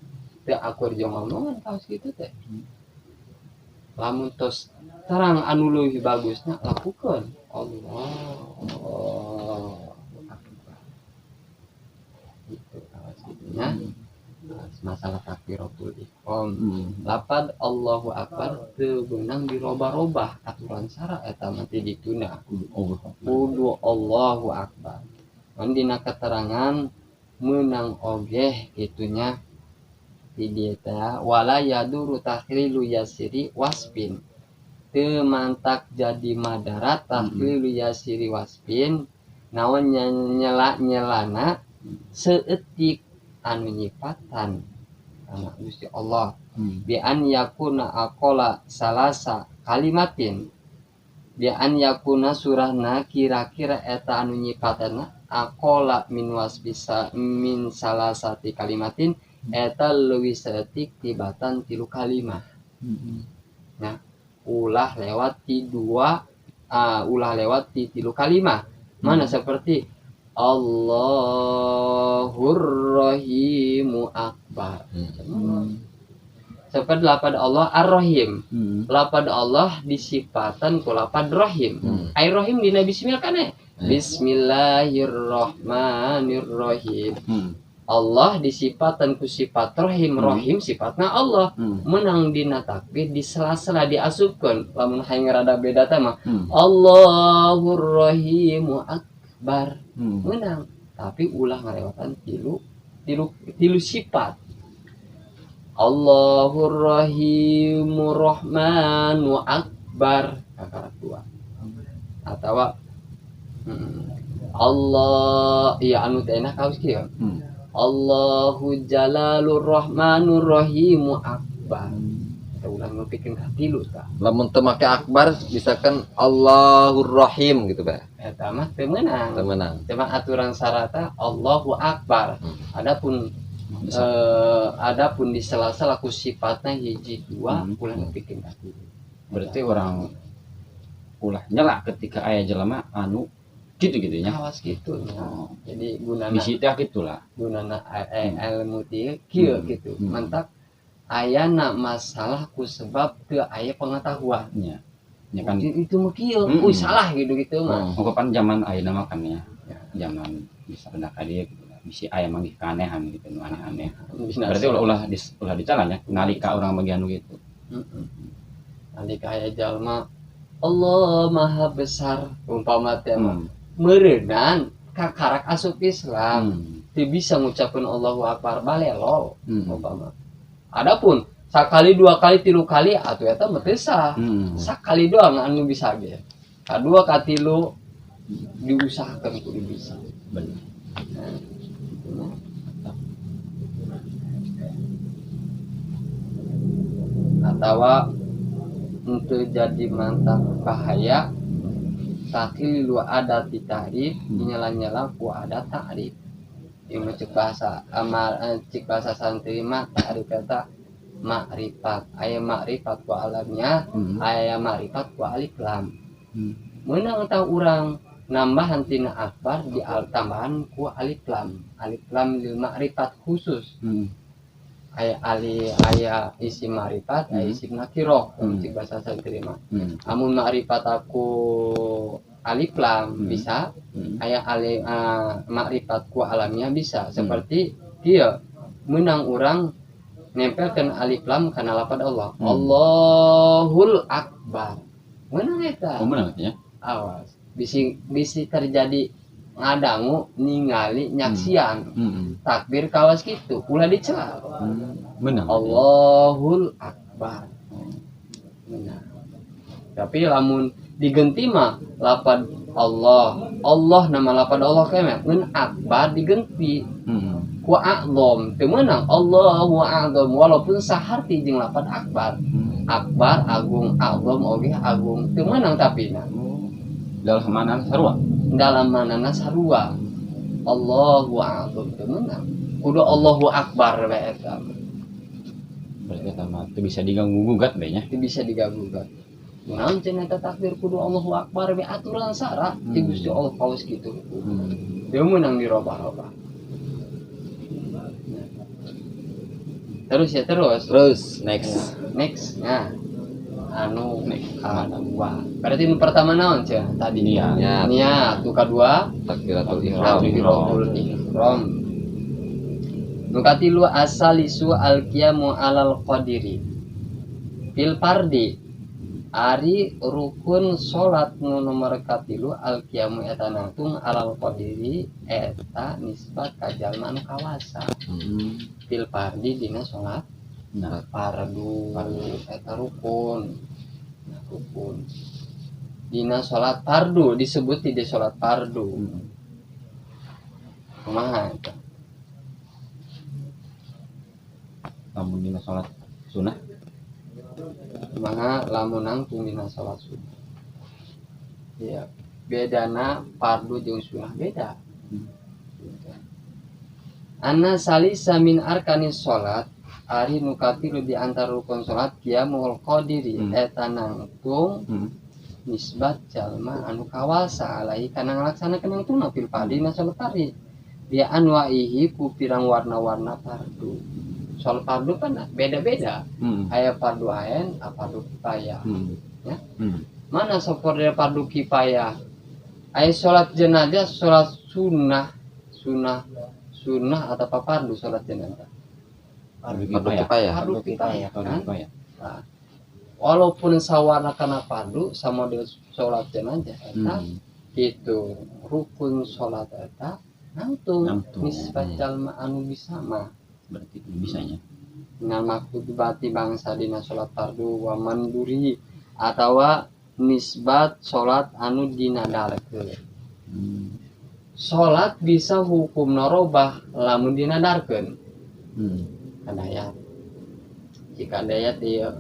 Teu akur jeung ngomongan kaos kitu teh. Lamun tos terang anu leuwih bagusna lakukeun. Allah. Gitu kaos kitunya. Masalah takbiratul ihram. Lapad Allahu Akbar teu beunang dirobah-robah aturan sara eta mah teh ditunda. Kudu Allahu Akbar. Mun dina keterangan meunang oge kitunya di dieu teh wala yaduru tahrilu yasiri wasfin. Teu mantak jadi madarat tahrilu yasiri wasfin naon nyela-nyelana seutik anu nyipatan karena Gusti Allah bi an yakuna aqala salasa kalimatin bi an yakuna surahna kira-kira eta anu nyipatanna aqala min wasbisa min salasati kalimatin eta leuwih saeutik tibatan 3 kalimat. Nah, ulah lewat ti 3 kalimat. Mana seperti Allahur Rahimu Akbar. Seperti lapad Allah Ar-Rahim. Lapad Allah disifatan ku lapad Rahim. Ai Rahim dina bismillah kana. Bismillahirrahmanirrahim. Allah disifatan ku sifat Rahim. Rahim sifatna Allah. Menang dina takbir di sela-sela diasupkeun. Lamun hayang rada beda teh mah Allahur Rahimu Akbar. Menang, tapi ulah ngarewatan tilu sifat. Allahur Rahimu Rahmanu Akbar kakak dua. Atawa Allah ya anu teh enak kaos kieu. Allahu Jalalur Rahmanur Rahimu Akbar. Kita ulang ngepikeun ka tilu tah. lamun teu make akbar misalkan Allahur Rahim gitu Pak. Eta mah teu meunang. Teu meunang. Cuma aturan syaratnya Allahu Akbar. Adapun di sela-sela ku sifatna hiji dua ulah nepikeun ka tilu. berarti orang ulah nyela ketika aya jelema anu gitu-gitu nya. Awas gitu. Jadi gunana Misi teh gitulah. gunana ilmu teh kieu gitu. Mantap ayana masalah ku sebab teu aya pengetahuan. Nya. Nya kan Itu mah kieu, salah gitu mah. ungkapan zaman ayeuna mah kan ya. Zaman bisa hendak dia bisi aya manggih kanehan gitu nu aneh-aneh. Berarti ulah dicalan ya nalika urang bagian gitu. Nalika aya jalma Allah Maha Besar umpama teh meureunang kakarak asup Islam. Teu bisa ngucapkeun Allahu Akbar balelol umpama. Adapun sakali 2 kali 3 kali atuh eta mah teu sah. Sakali doang anu bisa ge. Kadua ka tilu diusahakeun kudu bisa. Bener. Atawa untuk jadi mantap bahaya taklilu adat ta'rif nyala-nyala ku adat ta'rif. Ieu cek bahasa cek bahasa santri mah ta'rif eta makrifat. Aya makrifat ku alamnya, aya makrifat ku alif lam. menang tahu orang nambahan tina akbar di tambahan ku alif lam lil ma'rifat khusus aya isim ma'rifat aya isim nakirah untuk bahasa santri mah amun ma'rifat aku alif lam bisa aya ma'rifat ku alamiah bisa seperti dia menang orang nempelkan alif lam kana lafaz Allah Allahul akbar menang eta menang ya awas bisi terjadi ngadangu ningali nyaksian takbir kawas gitu ulah dicela menang Allahul akbar menang tapi lamun digenti mah lapad Allah nama lapad Allah kemet mun akbar digenti ku a'zam teu meunang Allahu a'zam walaupun saharti jeung lapad akbar akbar agung a'zam oge agung teu meunang tapina dalam mana sarua dalam manana sarua Allahu a'zam teu meunang kudu Allahu akbar bae eta berarti eta mah teu bisa diganggu gugat bae nya teu bisa diganggugat naon cenah eta takbir kudu Allahu akbar bae aturan sara ti Gusti Allah kaos kitu teu meunang dirobah-robah terus next nah anu kedua berarti nu pertama naon cenah tadi niat nu kedua takbiratul ihram nu katilu asalisu alqiyamu alal qadiri fil fardi ari rukun salat nu nomor katilu alqiyamu eta nangtung alal qadiri eta nisbat ka jalma anu kawasa fil fardi dina salat fardu eta rukun dina salat fardu disebut di salat fardu kumaha eta lamun dina salat sunah kumaha lamun nangtung dina salat sunah ya bedana fardu jeung sunah beda anna salisa min arkanis salat ari nu katilu di antara rukun salat qiyamul qadiri eta nangtung nisbat jalma anu kawasa alaihi kana ngalaksanakeun nangtungna fil fardi na salat fardi dia anwaihi ku pirang warna-warna fardu salat fardu kan beda-beda aya fardu ain fardu kifayah ya mana sapoder fardu kifayah aya salat jenazah salat sunah atau fardu salat jenazah fardu kifayah kan? Nah, walaupun sawarna kana fardu samodel salat jenazah eta itu rukun salat eta nangtung nisbat jalma anu bisa mah berarti bisanya nama kudubati bangsa dina salat fardu wa manduri atawa nisbat salat anu dinadarkeun salat bisa hukum narobah lamun dinadarkeun kadayat jika dayat ieu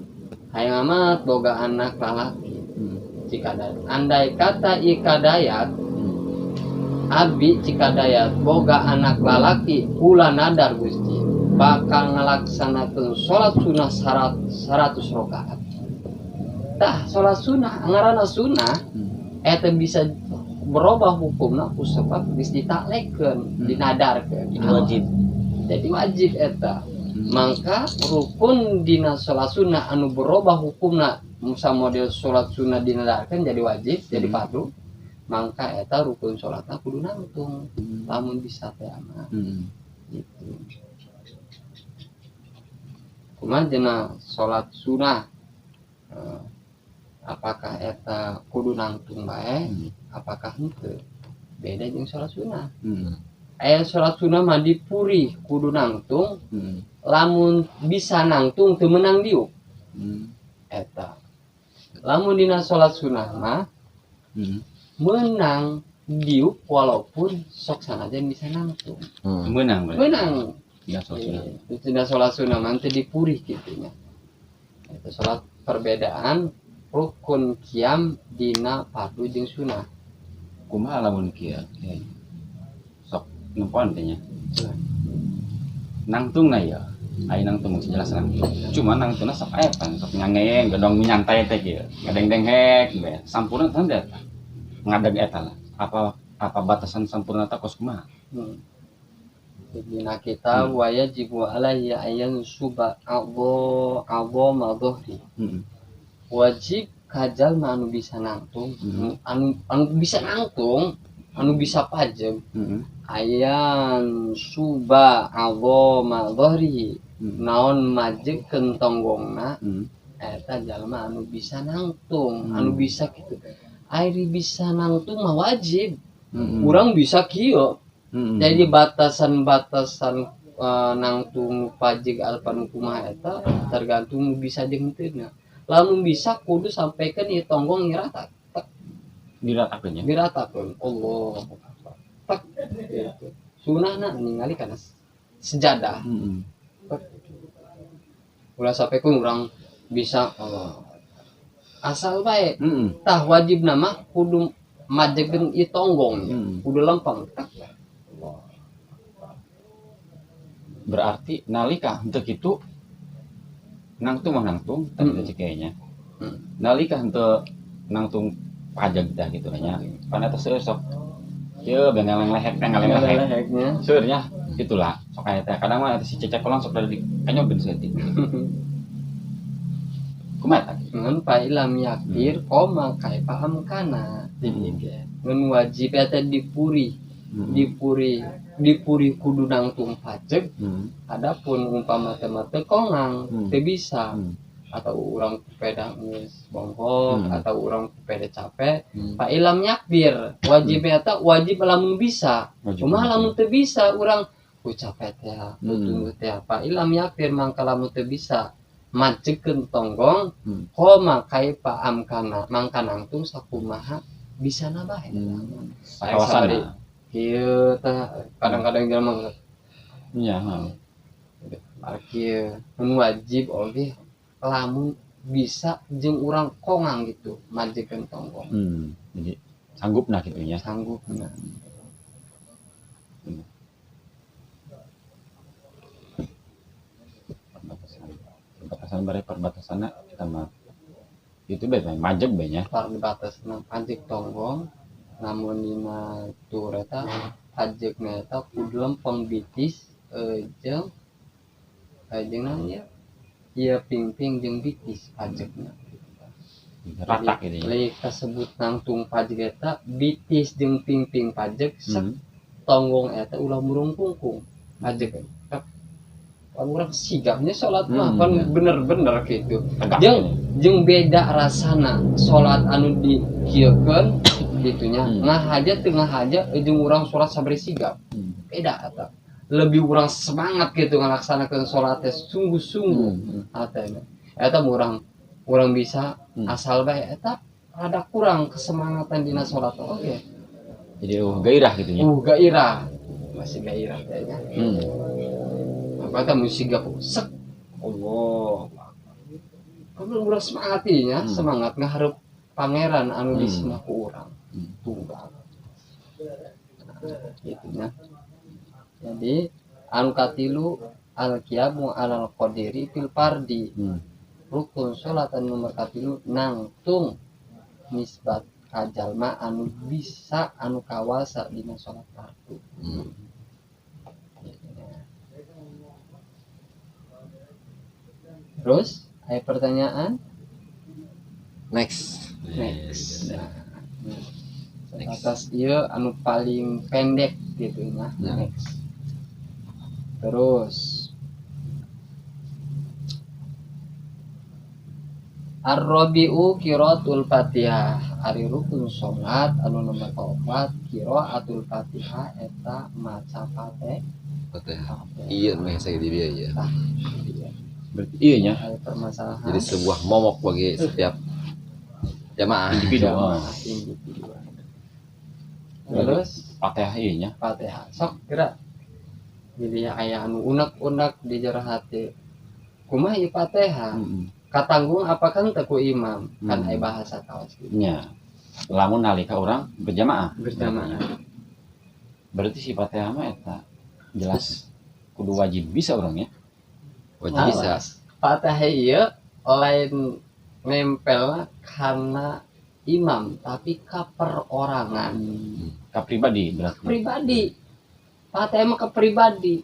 hayang amat boga anak lalaki jika dayat andai kata ikadayat abi jika dayat boga anak lalaki kula nadar Gusti bakal ngalaksanakeun salat sunah 100 rakaat tah salat sunah ngaranna sunah eta bisa berubah hukumna ku sebab geus ditaklekeun dinadarkeun jadi wajib eta mangka rukun dina salat sunah anu berubah hukumna musa model salat sunah dinadarkeun jadi wajib jadi fardu mangka eta rukun salatna kudu nangtung lamun bisa teh mah gitu kumaha dina salat sunah apakah eta kudu nangtung bae apakah henteu beda jeung salat sunah aya salat sunah mah dipuri kudu nangtung lamun bisa nangtung teu meunang diuk eta lamun dina salat sunah mah menang diuk walaupun sok sanajan bisa nangtung menang ya dina salat sunah mah teu dipuri kitu nya eta salat perbedaan rukun qiyam dina fardu jeung sunah kumaha lamun kieu sok nempon teh nya nangtungna ya ai nangtung jelas nangtung cuma nangtungna sok aya pan sok ngangeng gedong nyantai teh kieu ngadeng-denghek bae sampurna tanda ngadeg eta lah. Apa batasan sampurna ta kos kumaha? Jadi kita wajibu alaihi ayan suba abo madhri. Wajib kajal anu bisa nangtung, anu bisa nangtung, anu bisa pajeg. Ayan suba abo madhri. Naon majeg kentonggongna eta jalma anu bisa nangtung, anu bisa kitu. Airi bisa nangtung mah wajib. Urang bisa kieu. Jadi batasan-batasan nangtung pajeg alpan kumaha eta tergantung bisa jeung teuna. Lamun bisa kudu sampaikan ieu tonggong ngirata. Diratakeun nya. Diratakeun. Allah. Tak gitu. Sunahna ningali kana sejadah. Ulah sampaikan urang bisa asal bae tah wajib nama kudu majegeun ieu tonggong kudu lempeng. Berarti nalika henteu kitu nangtung mah nangtung tadi cikenya. Nalika henteu nangtung pajeg tah kitu nya. Pan eta seueur sok ieu bengaleng lehek Leheknya seueur nya gitulah sok aya teh kadang mah si cecek kolang sok dari kanyogeun seutik. Kumaha tadi? ngan pailam yakir koma kai paham kana ngan wajib eta dipuri kudu nangtung pajeg. Adapun umpama teu kongang teu bisa atau urang peda geus bongkok atau urang peda capek pailam yakbir wajib eta wajib lamun bisa kumaha lamun teu bisa urang ku capek teh tunggu teh pailam yakbir mangka lamun teu bisa majegeun tonggong koma kai paam kana mangka nangtung sakumaha bisana bae. Kawasan Kieu tah kadang-kadang jelema iya kieu mun wajib oge lamun bisa jeung urang kongang gitu majegeun tonggong. Jadi sanggupna kitu nya. Sanggupna. Perbatasan bare perbatasanna kita mah itu bae majeg bae nya. Perbatasan pajeg tonggong namun dina tur eta pajegna eta kudu lempeng bitis jeung naon ieu pingping jeung bitis pajegna. Ratak ini. Lain kasebut nangtung pajeg eta bitis jeung pingping pajeg tonggong eta ulah murung kungkung pajeg. Urang sigapnya salat mah pan bener-bener gitu. Jeung beda rasana salat anu dikieukeun gitunya. Ngahaja teu ngahaja jeung urang salat sabari sigap. Beda eta. Lebih urang semangat gitu ngalaksanakeun salat teh sungguh-sungguh atana. Eta urang bisa asal bae eta rada kurang kesemangatan dina salat oge. Jadi gairah gitu nya. Gairah. Masih gairah kayaknya. Kata musiga sek Allah kamu urang semangat nya semangat ngaharep pangeran anu disina ku urang tunggal gitu nya. Jadi anu katilu al qiyamu alal qadiri fil fardi rukun salat anu nomor katilu nangtung nisbat kajalma anu bisa anu kawasa dina salat fardu. Terus, ada pertanyaan? Next. Nah, atas ieu anu paling pendek gitu nya. Next. Terus Ar-Rabi'u qiraatul Fatihah. Ari rukun salat anu nomor 4 qiraatul Fatihah eta maca Fatihah. Iya meh saya di dia ya. Berarti iya nya. Permasalahan. Jadi sebuah momok bagi setiap jamaah individu. Terus Fatihah iya nya. Fatihah. Sok kira. Jadi aya anu unek-unek di jero hati. Kumaha ieu Fatihah? Katanggung apakah teu ku imam? Kan aya bahasa kaos gitu. Nya. Lamun nalika urang berjamaah. Berarti si Fatihah mah eta jelas kudu wajib bisa urangnya. wajib bisa. Fatihah ieu lain nempel karena imam tapi ka perorangan Ke pribadi berarti. pribadi Fatihah mah ke pribadi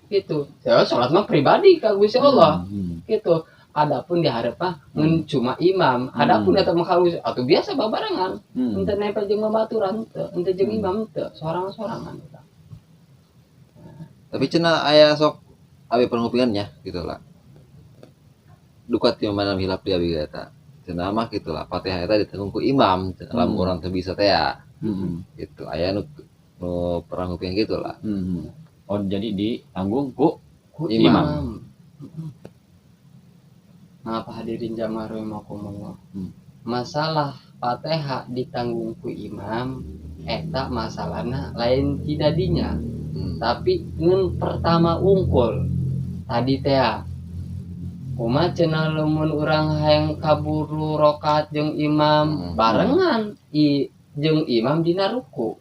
gitu ya sholat mah pribadi ka Gusti Allah gitu adapun diharap mah ngan cuma imam adapun eta mah ka Gusti atuh biasa babarengan henteu nempel jeung babaturan henteu jeung imam teu sorangan-sorangan Tapi cenah aya sok abi pengupingannya gitu lah. Dukat yang mana hilap dia abi eta. Cenah mah gitu lah. Fatihah eta ditanggung ku imam, lamun urang teu bisa teh ya. Gitu. Aya nu pengupingan gitu lah. Oh jadi ditanggung ku imam. Ngapa hadirin jamaah rahimakumullah. Masalah Fatihah ditanggung ku imam eta masalahna lain tidak dinya. Tapi ngan pertama unggul tadi teh kumaha cenah lamun urang hayang kaburu rakaat jeung imam barengan jeung imam dina ruku.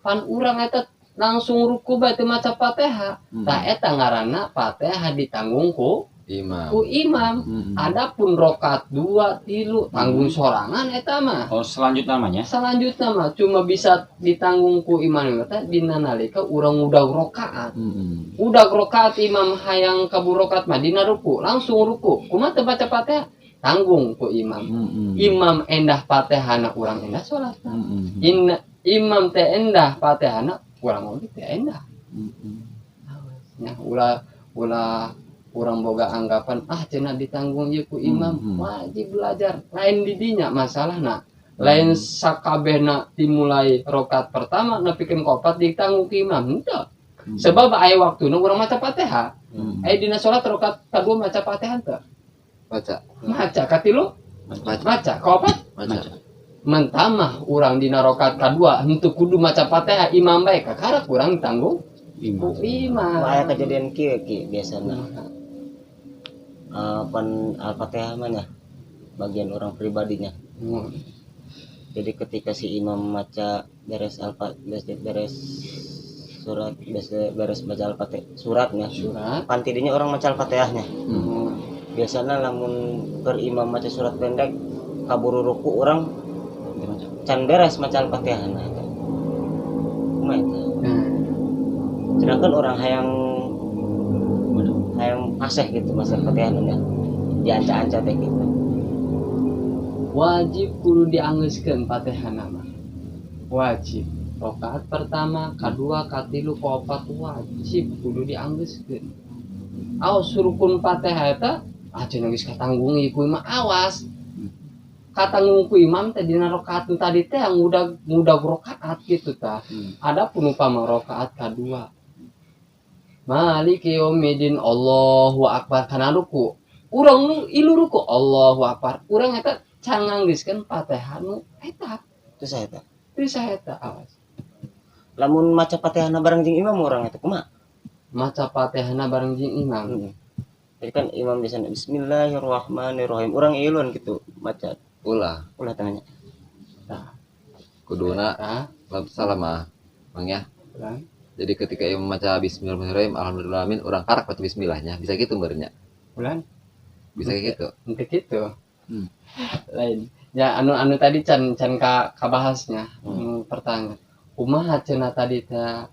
Pan urang eta langsung ruku bae teu maca Fatihah. Tah eta ngaranna Fatihah ditanggung ku imam. Adapun rakaat 2 3 tanggung sorangan eta mah. Oh selanjutnya namanya. Selanjutnya mah cuma bisa ditanggung ku imam eta dina nalika urang udag rakaat. Udag rakaat imam hayang kabur rakaat mah dina ruku, langsung ruku. Kumaha teu baca Fatihah? Tanggung ku imam. Imam endah Fatihahna urang endah salatna. Imam teh endah Fatihahna urang oge teh endah. Nya ulah urang boga anggapan cenah ditanggung ieu ku imam wajib belajar lain di dinya masalahna lain sakabehna dimulai rakaat pertama nepikeun ka 4 ditanggung ku imam henteu sebab aya waktuna urang maca Fatihah aya dina salat rakaat kadua maca Fatihah teu maca ka 3 maca ka 4 Maca. mentamah urang dina rakaat kadua henteu kudu maca Fatihah imam bae kakarep urang tanggung ku imam aya kejadian kieu ki biasana pan Al-Fatihah mana bagian orang pribadinya. Jadi ketika si imam maca beres surat beres baca Al-Fatihah suratnya pan tidinya orang maca Al-Fatihahnya. Biasanya lamun per imam maca surat pendek kaburu ruku orang can beres maca Al-Fatihah nah eta. Kumaha eta? Sedangkan orang hayang fasih gitu masa Fatihahnya dianca-anca teh gitu. Wajib kudu dianggeuskeun Fatihahna mah. Wajib. Rakaat pertama, kadua, katilu, kaopat wajib kudu dianggeuskeun. Aos rukun Fatihah eta cenah geus katanggung ieu ku imam awas. Katanggung ku imam teh dina rakaat tadi teh ngudag rakaat gitu tah. Adapun upama rakaat kadua Maliki yaumiddin Allahu akbar kana ruku. Urang nu ilu ruku Allahu akbar. Urang eta can nganggeuskeun Fatihah nu eta. Terus eta. Terus eta awas. Lamun maca Fatihahna bareng jeung imam urang eta kumaha? Maca Fatihahna bareng jeung imam. Jadi kan imam di sana Bismillahirrahmanirrahim. Urang ilun gitu baca. Ulah tanya. Tah. kuduna salamah Bang ya. Jadi ketika imam membaca bismillahirrahmanirrahim alhamdulillahirabbil alamin orang karak baca bismillahnya bisa gitu bernya. Bulan Bisa kayak gitu. untuk gitu. Lain. Ya anu tadi can ka bahasnya. Pertanyaan. Kumaha cenah tadi teh?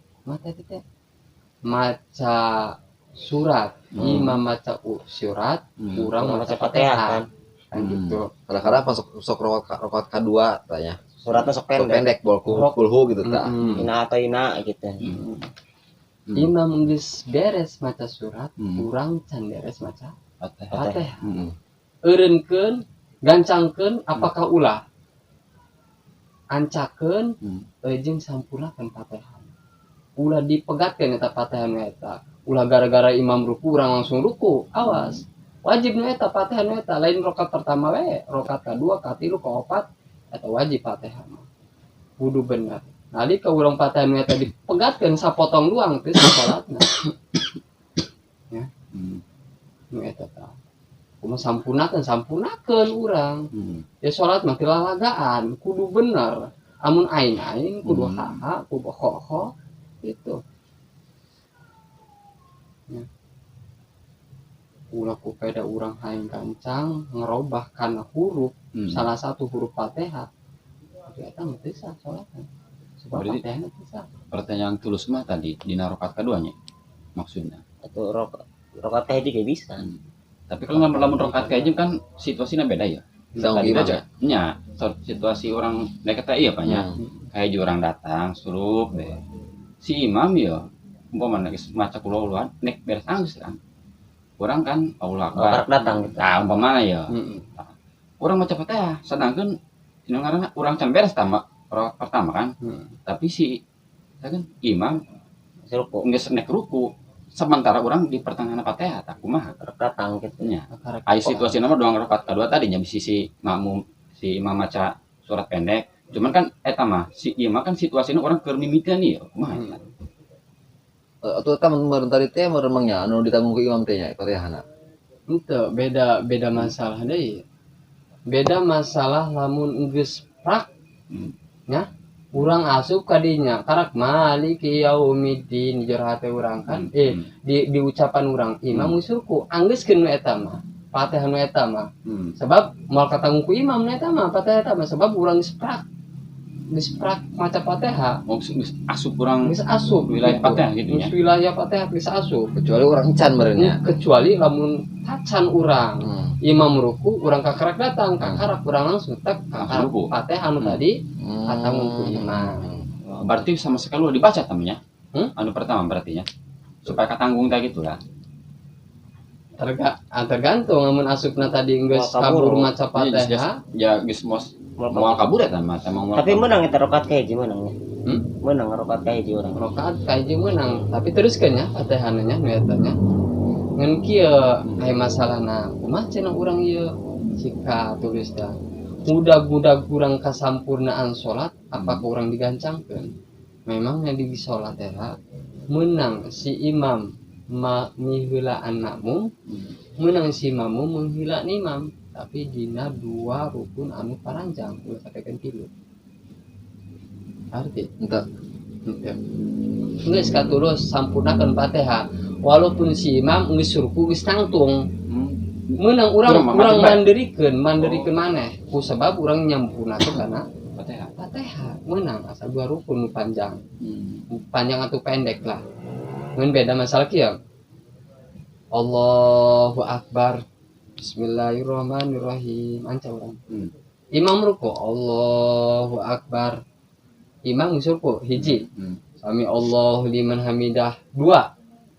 Maca surat. Imam maca surat, urang maca Fatihah kan gitu. Kadang-kadang pas sok rakaat kedua tanya. Suratnya sok pendek. Kulhu gitu tak. Ina atau ina gitu. Imam geus beres maca surat, urang can beres maca Fatihah. Eureunkeun, gancangkeun apakah ulah? Ancakeun jeung sampurnakeun Fatihah. Ulah dipegatkeun eta Fatihah eta. Ulah gara-gara imam ruku urang langsung ruku. Awas. Wajibna eta Fatihah eta lain rakaat pertama we, rakaat kadua, katilu, kaopat eta wajib Fatihah mah. Kudu bener. Nalika urang Fatihah eta dipegatkeun sapotong doang teh salatna. Ya. Nu eta tah. Kumaha sampurnakeun urang. Ya salat mah teu lalagaan, kudu bener. Amun aing kudu haha, kudu kho gitu. Ya. Ulah kupeda urang hayang gancang ngerobah kana huruf salah satu huruf Fatihah eta mah teu sah salatna. Sebab Berarti- Fatihahna teu sah. Pertanyaan tulus mah tadi di rokaat keduanya maksudnya. Atau rokat kahiji ge bisa. Tapi kalau lamun rokaat kayak kan situasinya beda ya. Sama Tadi gimana? aja. Nya, situasi orang mereka kata iya Pak ya. Kayak orang datang suruh deh. Si imam ya umpama geus maca kula nek beres anggeus kan. Orang kan Allah Akbar. Rokat datang gitu. Nah, umpama ya. Heeh. Orang maca Fatihah sedangkan dina ngaranna urang can beres rokaat pertama kan. Tapi si kan imam Serupu. geus nek ruku sementara orang di pertengahan Fatihah tak kumaha. Rokat datang gitu. Nya. Ai situasi nama doang rokaat kedua tadinya di sisi makmum si imam maca surat pendek. Cuman kan eta mah si imam kan situasinya orang keur mimitian ieu. Kumaha eta? Atau eta mun tadi teh meremangnya anu ditanggung ku imam teh nya Fatihahna. Itu beda masalah deui. Beda masalah lamun geus prak nya urang asup ka dinya karak maliki yaumiddin di jero hate urang kan di ucapan urang imam usurku anggeuskeun nu eta mah Fatihah nu eta mah sebab moal katanggung ku imam nu eta mah Fatihah eta mah sebab urang geus prak maca Fatihah Mau geus asup urang geus asup wilayah Fatihah gitu ya. geus wilayah Fatihah geus asup Kecuali orang can merenya. kecuali lamun tacan urang imam ruku urang kakarak datang kakarak urang langsung tak kakarak ruku. Fatihah anu tadi katanggung ku imam. Berarti sama sekali udah dibaca tamnya. Hmm? Anu pertama berarti ya. Supaya katanggung kayak gitu lah. Tergantung lamun asupna tadi geus Mau kabur. kabur maca Fatihah Ya geus mau kabur ya mah emang mau. Tapi menang eta rokat kahiji menangnya. Hmm? Menang rokat kahiji orang. rakaat kaji menang tapi teruskeun nya Fatihahna nya nu eta nya ngan kieu aya masalahna kumaha cenah urang ieu jika tulis da mudag-mudag urang kasampurnaan salat apakah urang digancangkeun memangnya di salat eta menang si imam miheulaan makmum menang si makmum menghila imam tapi dina dua rukun anu paranjang ulah sakeun tilu arti Entah. geus katulus sampurnakeun Fatihah walaupun si imam geus ruku geus tangtung meunang urang mandirikeun maneh ku sabab urang nyampunakeun kana Fatihah. Fatihah meunang asal dua rukun nu panjang panjang atau pendek lah ngan beda masalah kieu Allahu Akbar Bismillahirrahmanirrahim anca urang imam ruku Allahu Akbar imam geus ruku hiji Sami Allahu liman hamidah dua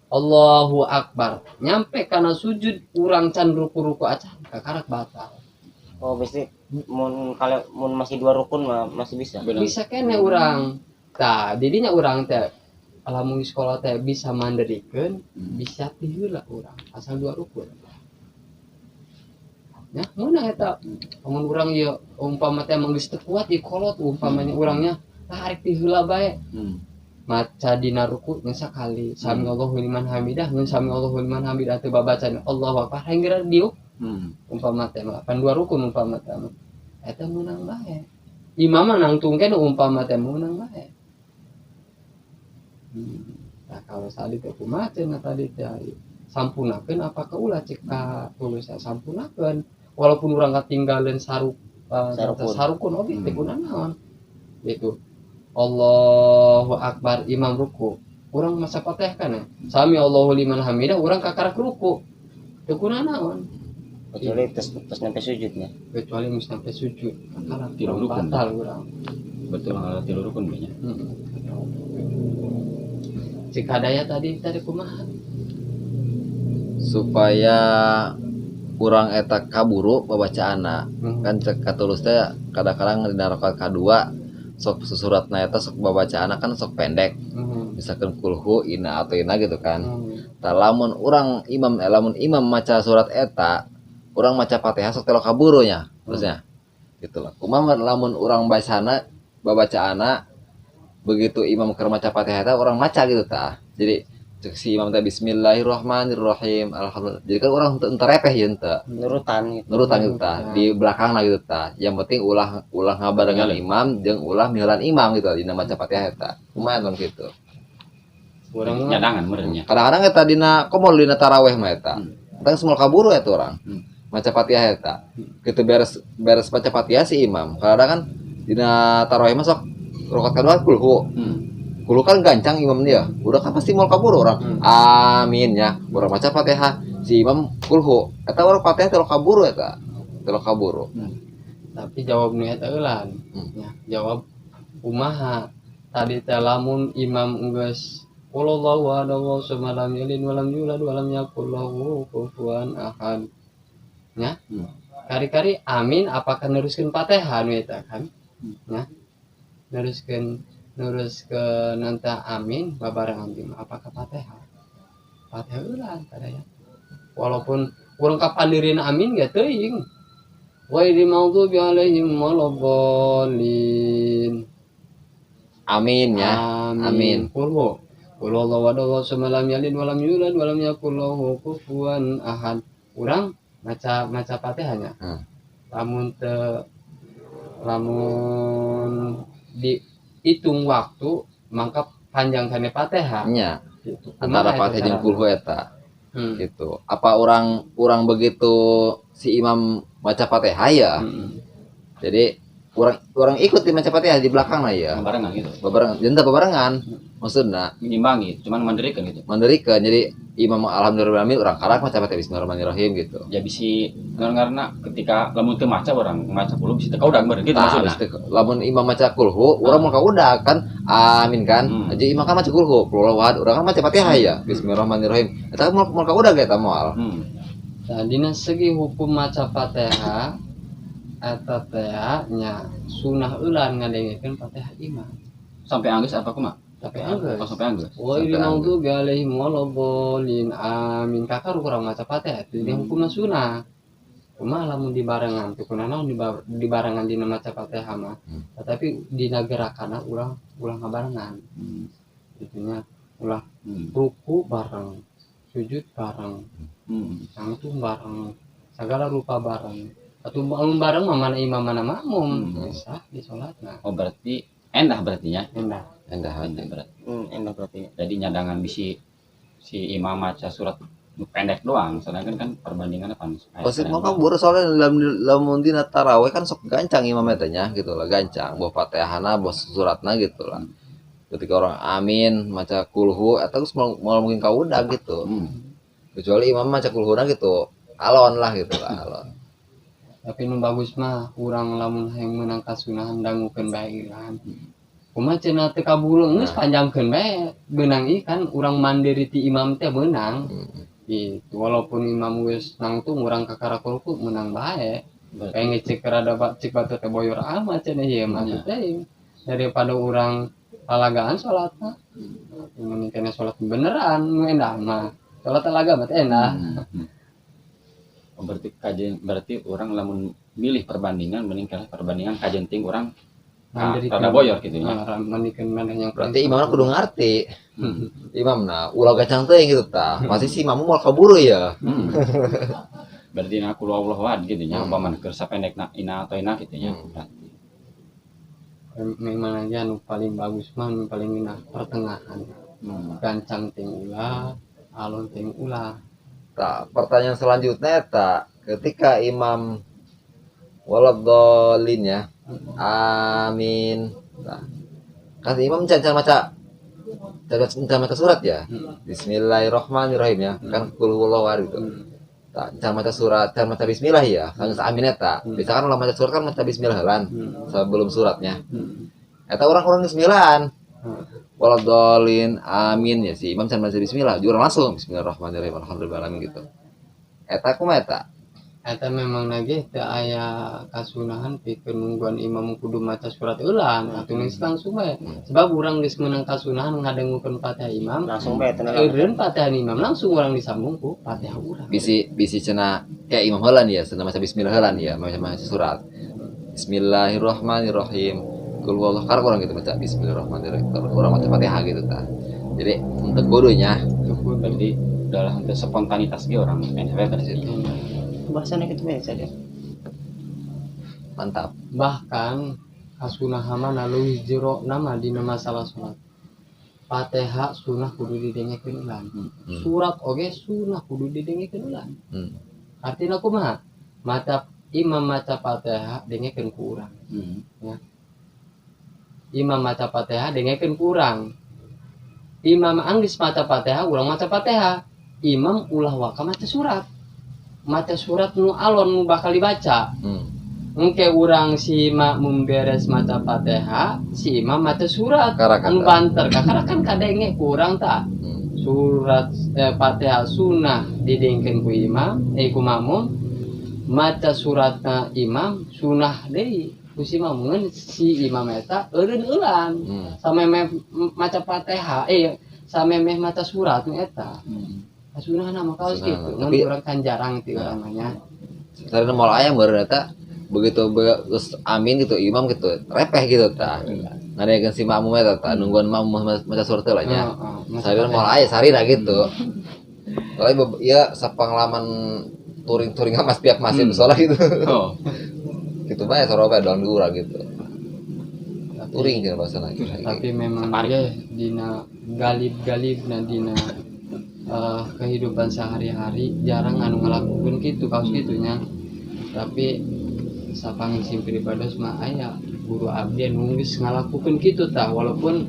Allahu Akbar nyampe kana sujud urang can ruku-ruku acan kakarak batal Oh, berarti mun masih dua rukun mah masih bisa. bisa kene urang tah didinya urang teh lamun sekolah teh bisa mandirikeun bisa ti heula urang asal dua rukun ya meunang eta lamun urang ieu umpama teh mah geus teu kuat ieu kolot umpamanya urangnya tarik ti heula bae maca dina ruku nya sakali sami Allahu liman hamidah ngan sami Allahu liman hamidah teu babacana Allahu akbar hanggeura diuk umpama teh mah pan dua rukun umpama teh mah eta meunang bae imam mah nangtungkeun umpama teh meunang bae nah kalau tadi teh kumaha cenah tadi teh sampunakeun apakah ulah cek ka tulis sampunakeun walaupun urang katinggalan sarukun oge teh kunaon gitu Allahu Akbar imam ruku urang maca Fatihah kana sami Allahu liman hamidah urang kakarak ruku teu kunaon Kecuali terus sampai sujudnya. kecuali mesti sampai sujud kakarak Tilu rukun. batal urang Betul ada tilu rukun banyak. Jika daya tadi kumaha Supaya kurang eta kaburu babacaanna kan cek katulus teh kadang-kadang dina rakaat kadua sok susuratna eta sok babacaanna kan sok pendek misalkan kulhu ina atau ina gitu kan tah lamun urang lamun imam maca surat eta urang maca Fatihah sok telo kaburunya terusnya gitu lah kumaha lamun urang bacana babacaanna begitu imam keur maca Fatihah eta urang maca gitu tah jadi cek si imam teh bismillahirrahmanirrahim alhamdulillah jadi kan urang teu repeh ye teu Nurutan gitu tah di belakangna gitu tah yang penting ulah ngabarengan imam jeung ulah miheulan imam gitu dina maca Fatihah eta kumaha mun kitu urang Nyadangan merenya. kadang-kadang eta dina komol dina tarawih mah eta tang semua kaburu eta urang maca Fatihah eta kitu beres baca Fatihah si imam kadang kan dina tarawih masuk rakaat kedua kulhu. Kulhu kan gancang imam dia. Udah kan pasti mau kabur orang. Amin ya. Urang maca Fatihah si imam kulhu. Eta urang Fatihah teu kabur eta. Teu kabur. Tapi jawabnya eta eulan. Ya, jawab kumaha tadi teh lamun imam geus wallahu ahad Allahu samad lam yalid walam yulad walam yakul lahu kufuwan ahad. Ya. Kari-kari amin apakah neruskeun Fatihah nu eta kan? Ya. Neruskeun nanta amin babarengan di apakah Fatihah? Fatihah ulang kada ya. Walaupun urang kapandireun amin ge teuing. Ghairil maghdubi alaihim waladdallin. Amin ya. Amin. Qul huwallahu ahad Allahu samad lam yalid walam yulad walam yakul lahu kufuwan ahad. Urang maca Fatihahnya. Lamun dihitung waktu mangka panjang kana Fatihah. Nya. Gitu. Antara Fatihah jeung kulhu eta. Gitu. Apa orang begitu si imam baca Fatihah ya? Jadi orang ikut di baca Fatihah di belakang lah ya. Barengan gitu. Barengan. Maksudna Mengimbangi, cuman mandirikan gitu. mandirikan. Jadi imam alhamdulillahirabbil alamin orang karak baca Fatihah bismillahirrahmanirrahim gitu. Ya bisi karena ketika lamun teu maca orang maca dulu bisa teu kaudag bener gitu maksudna. Lamun imam baca kulhu, urang mau kaudag kan. Amin kan. Jadi imam kan baca kulhu, kulhu wahad, urang kan baca Fatihah ya. Bismillahirrahmanirrahim. Eta mau kaudag eta moal. Nah, dina segi hukum maca Fatihah eta teh nya sunah eulan ngadengkeun Fatihah imam. Sampai anggeus apa kumaha? Tapi anggeus. Oh, sampai anggeus. Wa ilmu alaihim waladdallin amin. Kakak kurang maca Fatihah jadi hukumna sunah. Kumaha lamun dibarengan teu kunaon dibarengan dina maca Fatihah mah. Tetapi dina gerakanna ulah ngabarengan. Itunya ulah ruku bareng, sujud bareng. Sangtu bareng, segala rupa bareng. Atau bareng mana imam mana makmum, sah di salatna. Oh berarti endah berarti ya. Endah Berarti. Enak berarti. Jadi nyadangan bisi si imam maca surat pendek doang, sedangkan kan perbandingannya pan. Pasti mau kabur soalnya lamun dina tarawih kan sok gancang imam eta nya gitu lah, gancang bawa Fatihahna, bawa suratna gitu lah. Ketika orang amin maca kulhu eta geus mau mungkin kaudag gitu. Kecuali imam maca kulhuna gitu, alon lah gitu lah, alon. Tapi nu bagus mah urang lamun hayang meunang kasunahan dangukeun bae kan. Kumaha cenah teu kabulung geus panjangkeun bae beunang ieu kan urang mandiri ti imam teh beunang. Gitu walaupun imam geus nangtung urang kakara kulku meunang bae. Kayak ngecek rada cek batu teh boyor amat cenah ieu mah teh. Daripada urang palagaan salatna. Mun kena salat beneran nu endah mah. Salat talaga mah endah. Berarti orang lamun milih perbandingan meningkat perbandingan kajenting orang Mandirikan rada boyor gitu ya. Mandirikan mana yang Berarti imamna kudu ngarti. Imamna ulah gacang teuing gitu tah. Pasti si imam moal kaburu ya. Berarti na kulo Allah wad gitu nya umpama keur sapendekna ina atau ina gitu nya. Memang aja nu paling bagus mah nu paling enak pertengahan. Gancang ting ulah, alon ting ulah. Tah, pertanyaan selanjutnya eta, ketika imam waladdallin ya. Amin. Tah. Kan imam can maca surat ya. Bismillahirrahmanirrahim ya. Kan qul huwallahu ahad gitu. Tah, can maca surat, can maca bismillah ya. Kan amin eta. Biasa kan ulah maca surat kan maca bismillah helan sebelum suratnya. Eta orang bismillah. Waladdallin amin ya si imam can baca bismillah jurang langsung bismillahirrahmanirrahim alhamdulillahirabbil gitu. Eta kumaha eta? Eta memang nage teu aya kasunahan pikeun nungguan imam kudu maca surat eulan atuh geus langsung bae. Sebab urang geus meunang kasunahan ngadengukeun Fatihah imam Langsung bae teh. eureun Fatihah imam langsung urang disambung ku Fatihah urang. Bisi cenah kayak imam heula ya, cenah maca bismillah heula ya, maca surat. Bismillahirrahmanirrahim. Qul huwallahu ahad orang gitu baca bismillahirrahmanirrahim. Orang baca Fatihah gitu tah. Jadi untuk gurunya Berarti dalam untuk spontanitas ge orang NHW dari situ. Bahasanya gitu bae saja. mantap. Bahkan kasunahan mah leuwih jero nama dina masalah salat. Fatihah sunah kudu didengekeun ulang. Surat oge sunah kudu didengekeun ulang. Artina kumaha? Maca imam maca Fatihah dengekeun ku urang. Ya. imam maca Fatihah dengekeun kurang. Imam anggis maca Fatihah ulang maca Fatihah. Imam ulah waka maca surat. Maca surat nu alon nu bakal dibaca. Engke urang si makmum beres maca Fatihah, si imam maca surat anu banter. Kakara kan kadenge kurang ta. Surat Fatihah sunnah didengkeun ku imam, ku makmum. Maca suratna imam sunnah deui. Ku si makmum si imam eta eureun-eulan. Samemeh maca Fatihah, samemeh maca surat nu eta. Sunnahna mah kaos kitu. Mun urang kan jarang ti urang nya. Sareng moal aya meureun eta begitu geus amin gitu imam gitu repeh gitu tah ngadegeun si makmum eta tah nungguan makmum maca surat teh lah nya sareng moal aya sarina gitu soalnya ieu sapanglaman turing-turing mas pihak masih salah gitu gitu bae soroba dalam urang gitu turing gitu bahasana tapi memang ya dina galib-galibna dina kehidupan sehari-hari jarang anu ngalakukeun kitu kaos kitunya tapi sapang sim pribados mah aya guru abdi anu geus ngalakukeun kitu tah walaupun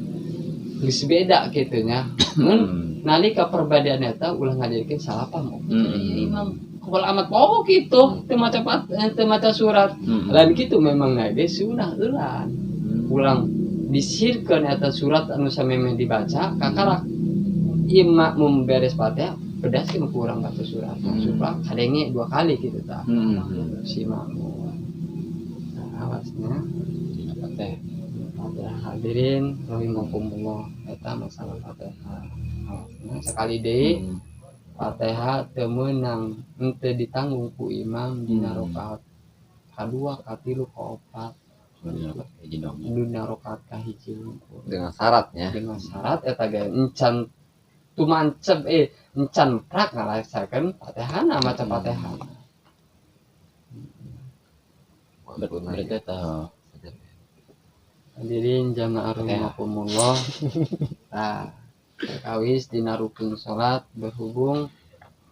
geus beda kitu nya mun nalika perbedaan eta ulah ngajadikeun salapam imam kepal amat poho kitu teu maca surat lain kitu memang ge sunah eulan ulang disirkeun eta surat anu samemeh dibaca kakarak imam memberes Fatihah pedaskeun kurang baca surat supaya kadenge 2 kali kitu tah si makmum awasnya Fatihah hadirin rahimakumullah eta masalah Fatihah sekali deui Fatihah teu meunang henteu ditanggung ku imam dina rakaat kadua katilu kaopat dina rakaat kahiji dengan syaratnya dengan syarat eta ge encan tumancep encan prak ngalasakeun Fatihahna maca Fatihah berarti tah hadirin jamaah rahimakumullah. Nah, kawis dina rukun salat berhubung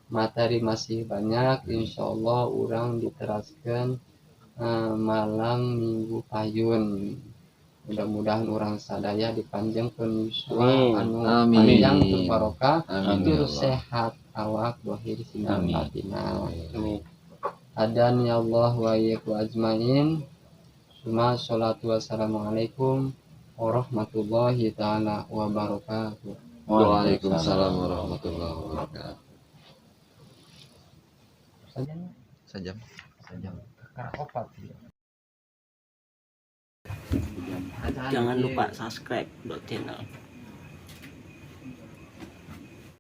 materi masih banyak insyaallah urang diteraskeun malam Minggu Payun. Mudah-mudahan urang sadaya dipanjangkeun yuswa anu panjang tur barokah tur sehat awak zahir sinan batinna. Adan ya Allah wa iyyakum ajmain. Suma sholatu wassalamualaikum warahmatullahi ta'ala wabarakatuh. Waalaikumsalam warahmatullahi wabarakatuh. Sajam. Jangan lupa subscribe channel